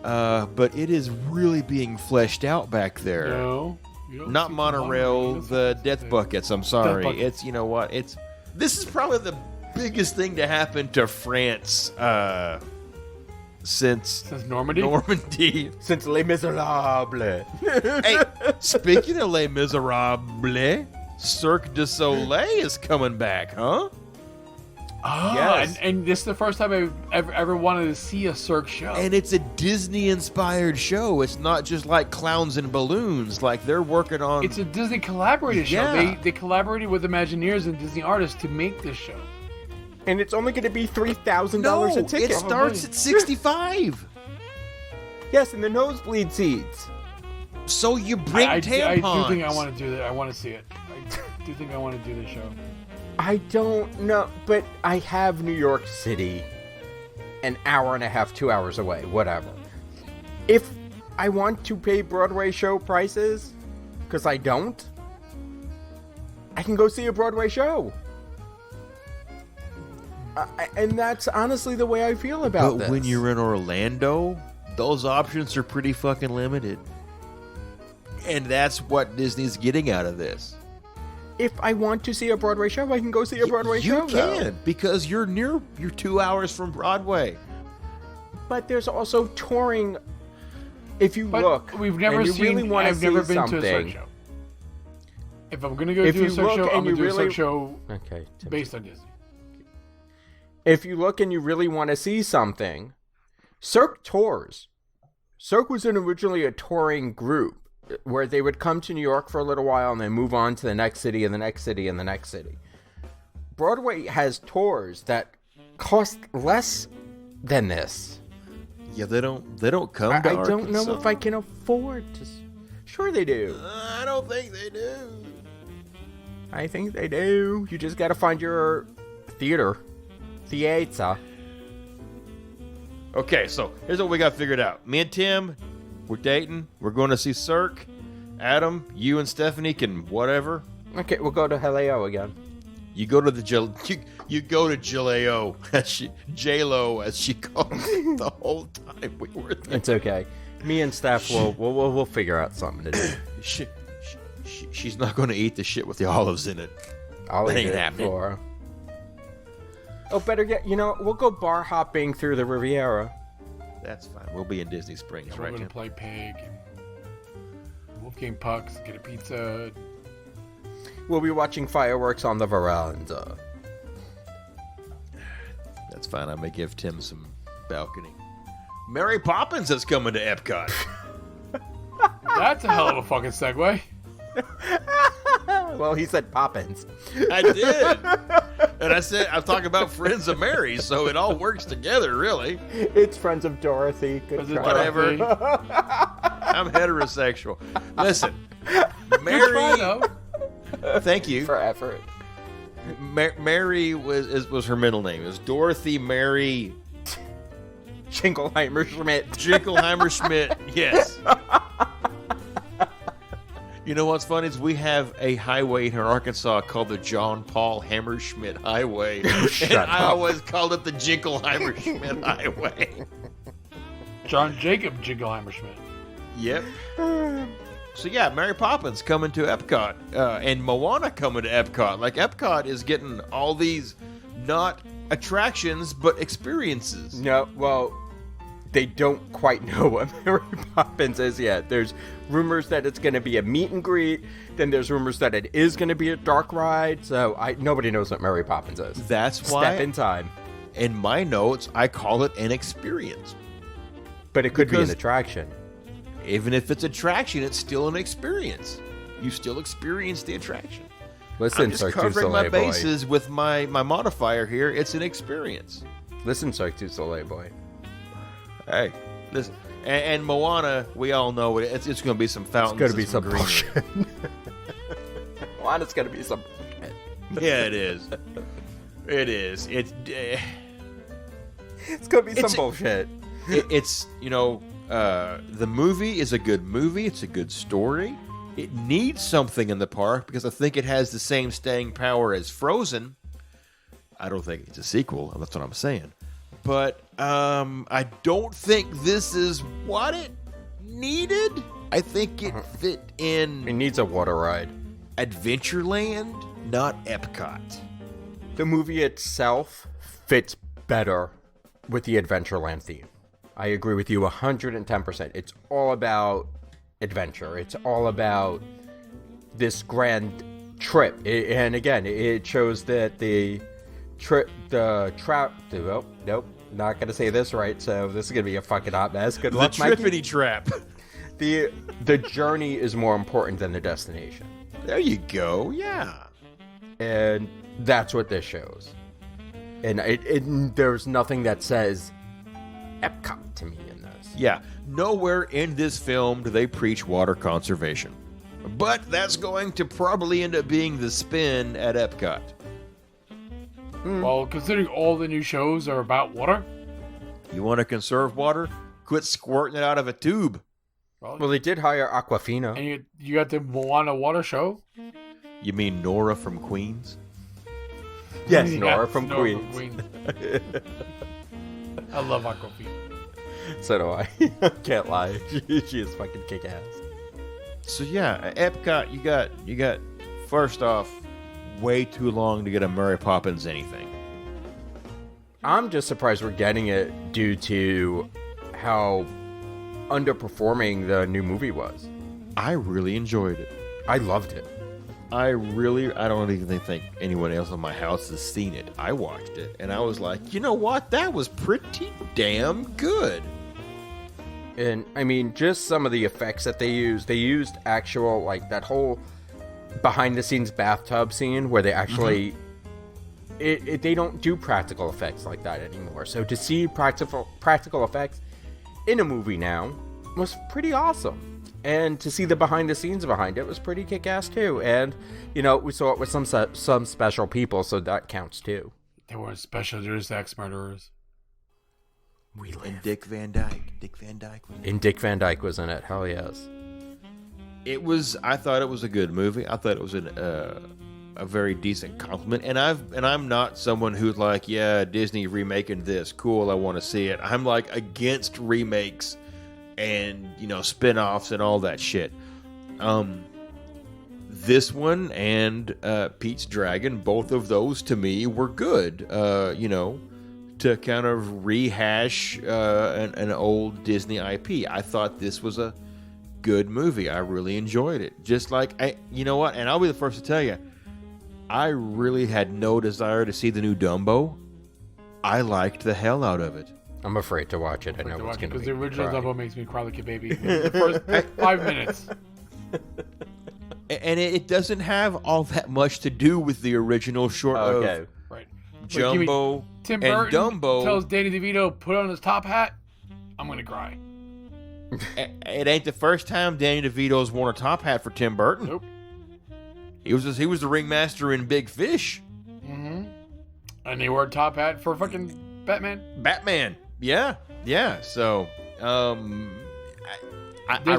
but it is really being fleshed out back there. No. You don't Not see monorail, the death buckets. I'm sorry. Death bucket. It's, you know what? This is probably the biggest thing to happen to France since Normandy. Since Les Miserables. Hey, speaking of Les Miserables, Cirque du Soleil is coming back, huh? Oh, Yes. and this is the first time I've ever wanted to see a Cirque show. And it's a Disney-inspired show. It's not just like clowns and balloons. Like, they're working on... It's a Disney collaborated show. Yeah. They collaborated with Imagineers and Disney artists to make this show. And it's only going to be $3,000 a ticket. it starts at $65. Yes, and the nosebleed seats. So you bring tampons. I do think I want to do that. I want to see it. I do think I want to do this show. I don't know, but I have New York City an hour and a half, 2 hours away, whatever. If I want to pay Broadway show prices, because I don't, I can go see a Broadway show. And that's honestly the way I feel about this. But when you're in Orlando, those options are pretty fucking limited. And that's what Disney's getting out of this. If I want to see a Broadway show, I can go see a Broadway show. You can, because you're 2 hours from Broadway. But there's also touring. If you look, we've never and you seen. really want to I've see never been something, to a Cirque show. If I'm gonna go If do a you Cirque look show, and I'm gonna you do a really- Cirque show Okay. based on Disney. If you look and you really want to see something, Cirque tours. Cirque was originally a touring group where they would come to New York for a little while and then move on to the next city and the next city and the next city. Broadway has tours that cost less than this. Yeah, they don't come I to don't know Arkansas. if I can afford to. Sure they do. I don't think they do. I think they do. You just got to find your theater. Okay, so here's what we got figured out. Me and Tim, we're dating. We're going to see Cirque. Adam, you and Stephanie can whatever. Okay, we'll go to Haleo again. You go to you go to Jaleo, J-Lo, as she calls it the whole time we were there. It's okay. Me and Steph we'll figure out something to do. She's not going to eat the shit with the olives in it. I'll That eat ain't it happening. for her. Oh, better yet, we'll go bar hopping through the Riviera. That's fine. We'll be in Disney Springs, We're right? gonna Tim? play Pig, Wolfgang Pucks, get a pizza. We'll be watching fireworks on the veranda. That's fine. I may give Tim some balcony. Mary Poppins is coming to Epcot. That's a hell of a fucking segue. Well, he said Poppins. I did. And I said, I'm talking about Friends of Mary, so it all works together, really. It's Friends of Dorothy. Good Is it try. Whatever. I'm heterosexual. Listen, Mary. Thank you. For effort. Mary was her middle name. It was Dorothy Mary Jingleheimer Schmidt. Jingleheimer Schmidt. Yes. You know what's funny is we have a highway in Arkansas called the John Paul Hammerschmidt Highway. Shut and up. I always called it the Jingleheimer Schmidt Highway. John Jacob Jingleheimer Schmidt. Yep. So yeah, Mary Poppins coming to Epcot, and Moana coming to Epcot. Like, Epcot is getting all these not attractions but experiences. No, well, they don't quite know what Mary Poppins is yet. There's rumors that it's going to be a meet and greet. Then there's rumors that it is going to be a dark ride. So nobody knows what Mary Poppins is. That's why, Step in time. in my notes, I call it an experience. But it could be an Because- attraction. Even if it's attraction, it's still an experience. You still experience the attraction. Listen, I'm just Cirque du covering my Soleil boy. bases with my modifier here. It's an experience. Listen, Cirque du Soleil boy. Hey, listen. And Moana, we all know it's going to be some fountains. It's going to be and some greenery. bullshit. Moana's going to be some bullshit. Yeah, it is. It is. It's going to be some bullshit. It's the movie is a good movie. It's a good story. It needs something in the park because I think it has the same staying power as Frozen. I don't think it's a sequel. That's what I'm saying. But I don't think this is what it needed. I think it fit It in needs a water ride. Adventureland, not Epcot. The movie itself fits better with the Adventureland theme. I agree with you 110%. It's all about adventure. It's all about this grand trip. And again, it shows that nope, not going to say this right, so this is going to be a fucking hot mess. Good luck, The Mikey. Trippity Trap. The journey is more important than the destination. There you go. Yeah. And that's what this shows. And there's nothing that says Epcot to me in this. Yeah, nowhere in this film do they preach water conservation. But that's going to probably end up being the spin at Epcot. Well, considering all the new shows are about water, You want to conserve water? Quit squirting it out of a tube. Well, they did hire Aquafina. and you got the Moana water show? You mean Nora from Queens? Yes, Yeah, Nora from Nora Queens. I love Aquafina. So do I. Can't lie. She is fucking kick-ass. So yeah, Epcot, you got first off, way too long to get a Mary Poppins anything. I'm just surprised we're getting it due to how underperforming the new movie was. I really enjoyed it. I loved it. I don't even think anyone else in my house has seen it. I watched it, and I was like, you know what? That was pretty damn good. And, I mean, just some of the effects that they used. They used actual, like, that whole behind-the-scenes bathtub scene where they actually... they don't do practical effects like that anymore. So to see practical effects in a movie now was pretty awesome. And to see the behind-the-scenes behind it was pretty kick-ass, too. And, we saw it with some special people, so that counts, too. They weren't special, they're just ex-murderers. We live. And Dick Van Dyke. Dick Van Dyke. And Dick Van Dyke was in it. Hell yes. I thought it was a good movie. I thought it was a very decent compliment. And I'm not someone who's like, yeah, Disney remaking this, cool, I want to see it. I'm like against remakes and spin-offs and all that shit. This one and Pete's Dragon, both of those to me were good. To kind of rehash an old Disney IP. I thought this was a good movie. I really enjoyed it. Just like, you know what? And I'll be the first to tell you, I really had no desire to see the new Dumbo. I liked the hell out of it. I'm afraid to watch it. I know it's going to be Because the original cry. Dumbo makes me cry like a baby. The first 5 minutes. And it doesn't have all that much to do with the original short Okay. of Right. Jumbo Tim and Burton Dumbo. tells Danny DeVito, put on his top hat. I'm going to cry. It ain't the first time Danny DeVito's worn a top hat for Tim Burton. Nope. He was the ringmaster in Big Fish. Mm-hmm. And they wore a top hat for fucking Batman. Batman. Yeah. So, I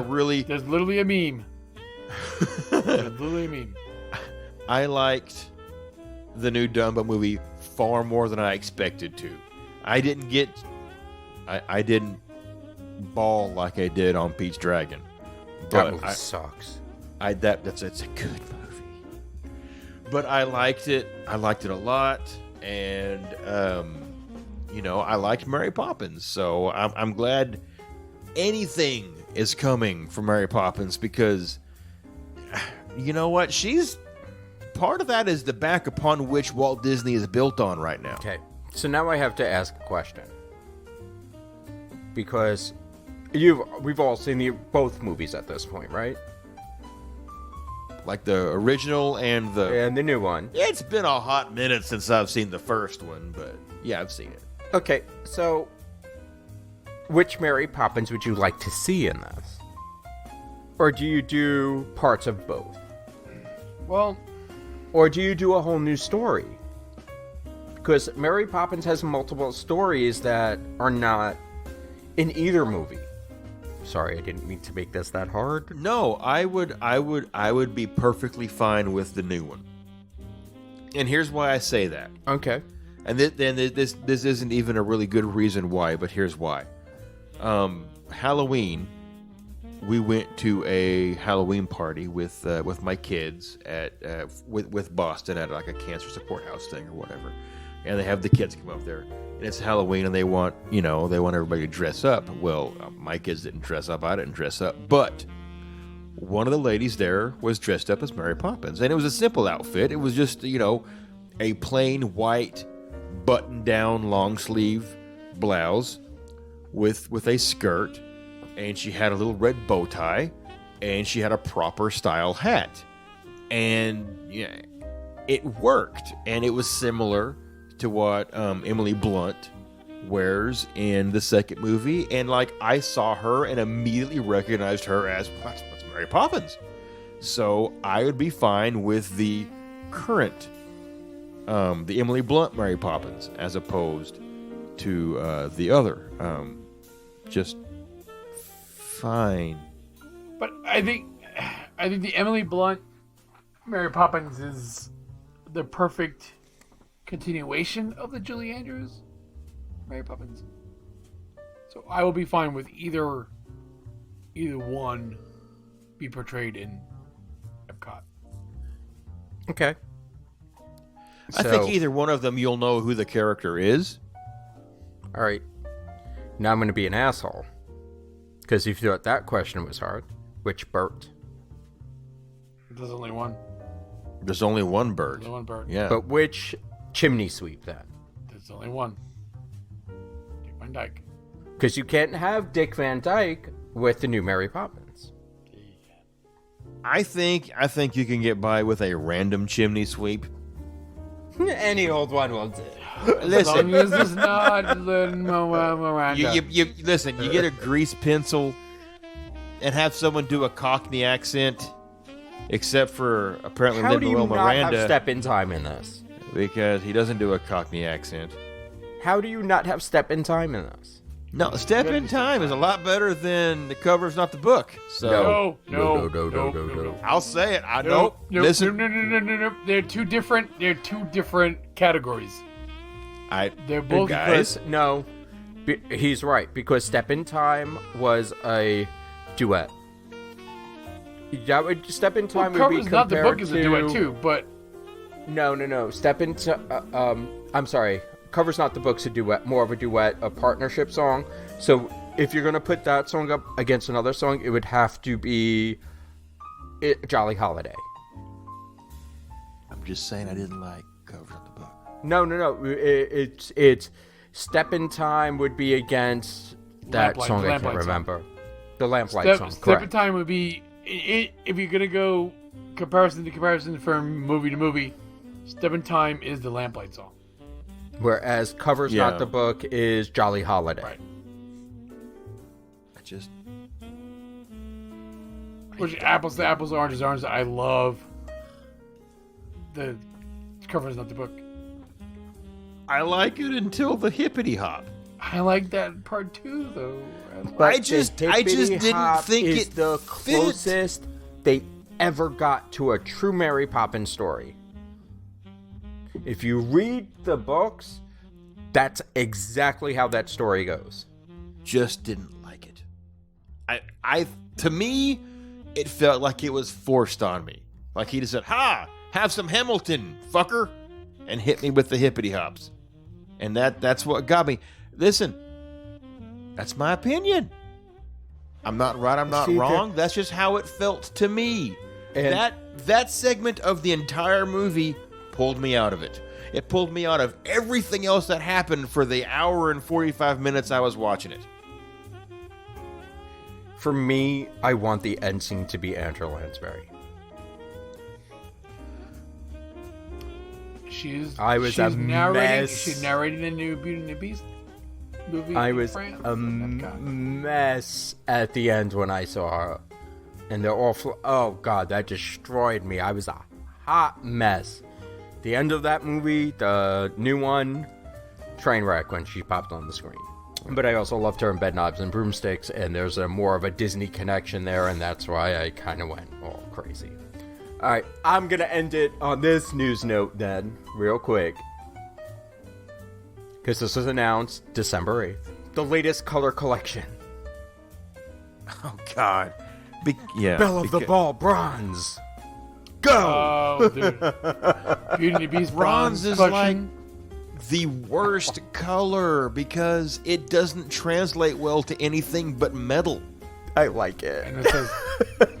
really, There's literally a meme. There's literally a meme. I liked the new Dumbo movie far more than I expected to. I didn't bawl like I did on Pete's Dragon. That movie sucks. It's a good movie. But I liked it. I liked it a lot, and I liked Mary Poppins, so I'm glad anything is coming from Mary Poppins because you know what? She's part of that is the back upon which Walt Disney is built on right now. Okay, so now I have to ask a question because we've all seen both movies at this point, right? Like the original and the new one. It's been a hot minute since I've seen the first one, but yeah, I've seen it. Okay, so which Mary Poppins would you like to see in this? Or do you do parts of both? Well, or do you do a whole new story? Because Mary Poppins has multiple stories that are not in either movie. Sorry, I didn't mean to make this that hard. No, I would be perfectly fine with the new one. And here's why I say that. Okay. And this isn't even a really good reason why, but here's why. Halloween, we went to a Halloween party with my kids with Boston at like a cancer support house thing or whatever, and they have the kids come up there, and it's Halloween, and they want everybody to dress up. Well, my kids didn't dress up, I didn't dress up, but one of the ladies there was dressed up as Mary Poppins, and it was a simple outfit. It was just a plain white button-down long sleeve blouse with a skirt. And she had a little red bow tie, and she had a proper style hat. And yeah, it worked. And it was similar to what Emily Blunt wears in the second movie. And like, I saw her and immediately recognized her as what's Mary Poppins. So I would be fine with the current, the Emily Blunt Mary Poppins, as opposed to the other. Just fine. but I think the Emily Blunt Mary Poppins is the perfect continuation of the Julie Andrews Mary Poppins. So I will be fine with either one be portrayed in Epcot. Okay. I think either one of them, you'll know who the character is. All right. Now I'm going to be an asshole. Because you thought that question was hard. Which Bert? There's only one. There's only one bird. There's only one bird. Yeah. But which chimney sweep then? There's only one. Dick Van Dyke. Because you can't have Dick Van Dyke with the new Mary Poppins. I think you can get by with a random chimney sweep. Any old one will do. As long as it's not Miranda. You listen. You get a grease pencil and have someone do a Cockney accent, except for apparently How do you Lin-Manuel not Miranda, have Step in Time in this? because he doesn't do a Cockney accent. How do you not have Step in Time in this? No, Step in Time is a lot better than The Cover's Not the Book. So No. I'll say it. I No. don't listen. No. They're two different categories. They're both Guys, no. He's right, because Step in Time was a duet. That would Step in Time would be Cover's Not the compared Book is a duet too, but No. Step in I'm sorry. Cover's Not the Book's a duet, more of a duet, a partnership song. So if you're gonna put that song up against another song, it would have to be Jolly Holiday. I'm just saying I didn't like Cover's Not the Book. No. It's Step in Time would be against that Lamplight- song I can't Lamplight song. remember. The Lamplight song. Step Correct. in Time would be if you're gonna go comparison from movie to movie. Step in Time is the Lamplight song. Whereas Cover's Not the Book is Jolly Holiday. Right. I just Which apples to apples, oranges to oranges. I love the Cover's Not the Book. I like it until the hippity hop. I like that part too, though. But I just the didn't Hippity Hop think is it the fit. closest they ever got to a true Mary Poppins story. If you read the books, that's exactly how that story goes. Just didn't like it. I to me, it felt like it was forced on me. Like he just said, "Ha, have some Hamilton, fucker," and hit me with the hippity hops. And that's what got me. Listen, that's my opinion. I'm not right, I'm not wrong. That's just how it felt to me. And that segment of the entire movie pulled me out of it. It pulled me out of everything else that happened for the hour and 45 minutes I was watching it. For me, I want the end scene to be Andrew Lansbury. She's narrating the new Beauty and the Beast movie. I was France, a mess at the end when I saw her. And they're all oh god, that destroyed me. I was a hot mess. The end of that movie, the new one, train wreck when she popped on the screen. But I also loved her in Bed Knobs and Broomsticks, and there's a more of a Disney connection there, and that's why I kind of went all crazy. Alright, I'm gonna end it on this news note then, real quick. Because this was announced December 8th. The latest color collection. Oh, God. Belle of the Ball Bronze. Go! Oh, dude. Beauty and the Beast Bronze is collection. like the worst color because it doesn't translate well to anything but metal. I like it. And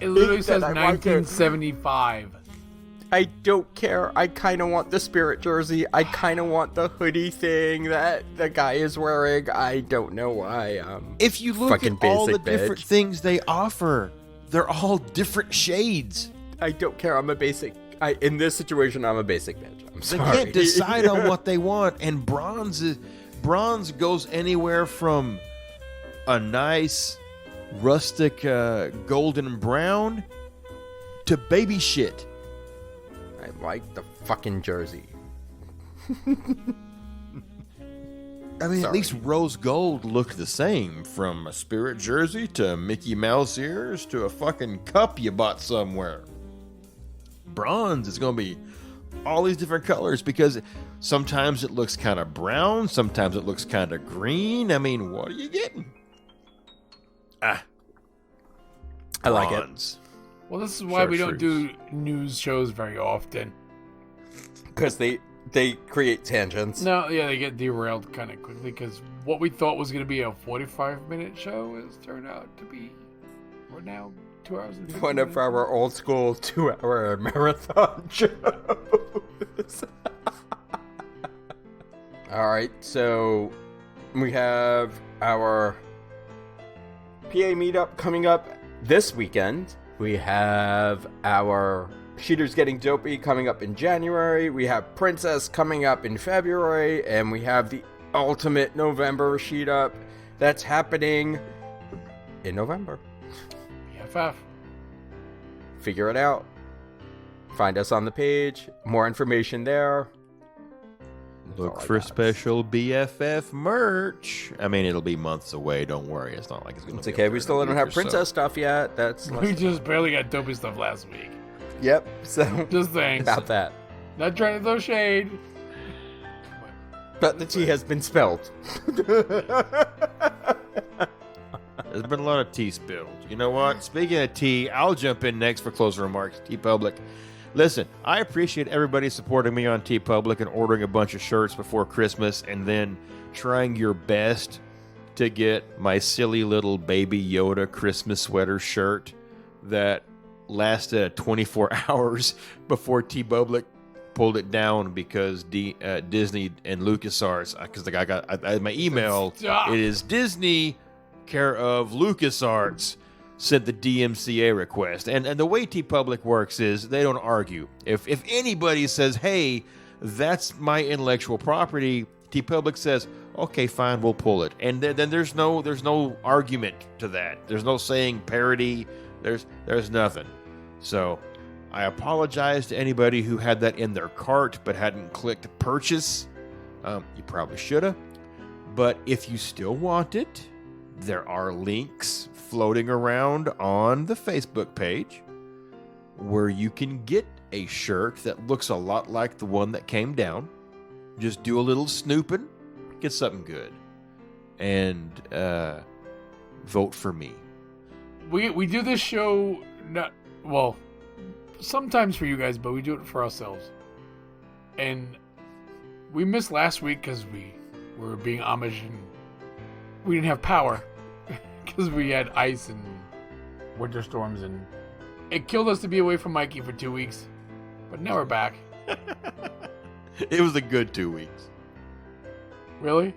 it literally says 1975. I don't care. I kind of want the Spirit jersey. I kind of want the hoodie thing that the guy is wearing. I don't know why. If you look at all the different things they offer, they're all different shades. I don't care. I'm a basic. In this situation, I'm a basic bitch. I'm sorry. They can't decide on what they want, and bronze goes anywhere from a nice rustic golden brown to baby shit. I like the fucking jersey. I mean, at least rose gold looked the same, from a Spirit jersey to Mickey Mouse ears to a fucking cup you bought somewhere. Bronze is going to be all these different colors because sometimes it looks kind of brown, sometimes it looks kind of green. I mean, what are you getting? I like it. Well, this is why we don't do news shows very often. Because they create tangents. No, yeah, they get derailed kind of quickly because what we thought was going to be a 45-minute show has turned out to be, we're now 2 hours and 15 One of our old school 2-hour marathon shows. Alright, so we have our PA meetup coming up this weekend. We have our Cheaters Getting Dopey coming up in January. We have Princess coming up in February. And we have the Ultimate November Sheet Up that's happening in November. BFF. Figure it out. Find us on the page. More information there. Look for special BFF merch. I mean, it'll be months away. Don't worry. It's not like it's going to be. It's okay. We still don't have Princess stuff yet. We just barely got Dopey stuff last week. Yep. So just thanks about that. Not trying to throw shade. But the tea has been spilled. There's been a lot of tea spilled. You know what? Speaking of tea, I'll jump in next for closing remarks. TeePublic. Listen, I appreciate everybody supporting me on TeePublic and ordering a bunch of shirts before Christmas and then trying your best to get my silly little Baby Yoda Christmas sweater shirt that lasted 24 hours before TeePublic pulled it down because Disney and LucasArts, because I got my email, Stop. It is Disney care of LucasArts sent the DMCA request. And the way TeePublic works is they don't argue. If anybody says, hey, that's my intellectual property, TeePublic says, okay, fine, we'll pull it. And then there's no argument to that. There's no saying parody. There's nothing. So I apologize to anybody who had that in their cart but hadn't clicked purchase. You probably should have. But if you still want it, there are links floating around on the Facebook page where you can get a shirt that looks a lot like the one that came down. Just do a little snooping, get something good, and vote for me. We do this show sometimes for you guys, but we do it for ourselves. And we missed last week because we we were being Amish and we didn't have power because we had ice and winter storms, and it killed us to be away from Mikey for 2 weeks. But now we're back. It was a good 2 weeks. Really?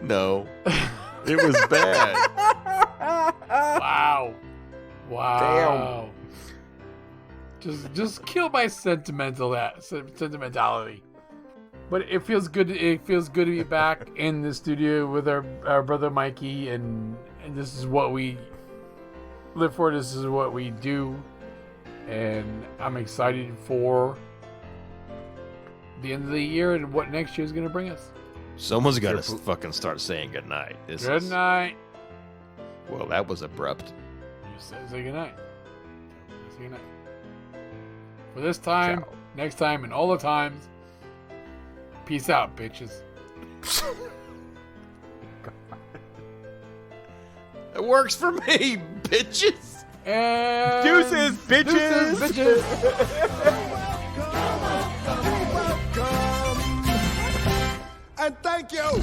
No. It was bad. Wow. Just kill my sentimentality. But it feels good. It feels good to be back in the studio with our brother Mikey, and this is what we live for. This is what we do, and I'm excited for the end of the year and what next year is going to bring us. Someone's got to fucking start saying goodnight. Good night. Well, that was abrupt. You say goodnight. Say goodnight. For this time, Ciao. next time, and all the times, peace out, bitches. It works for me, bitches. And Deuces, bitches. Deuces, bitches. And thank you.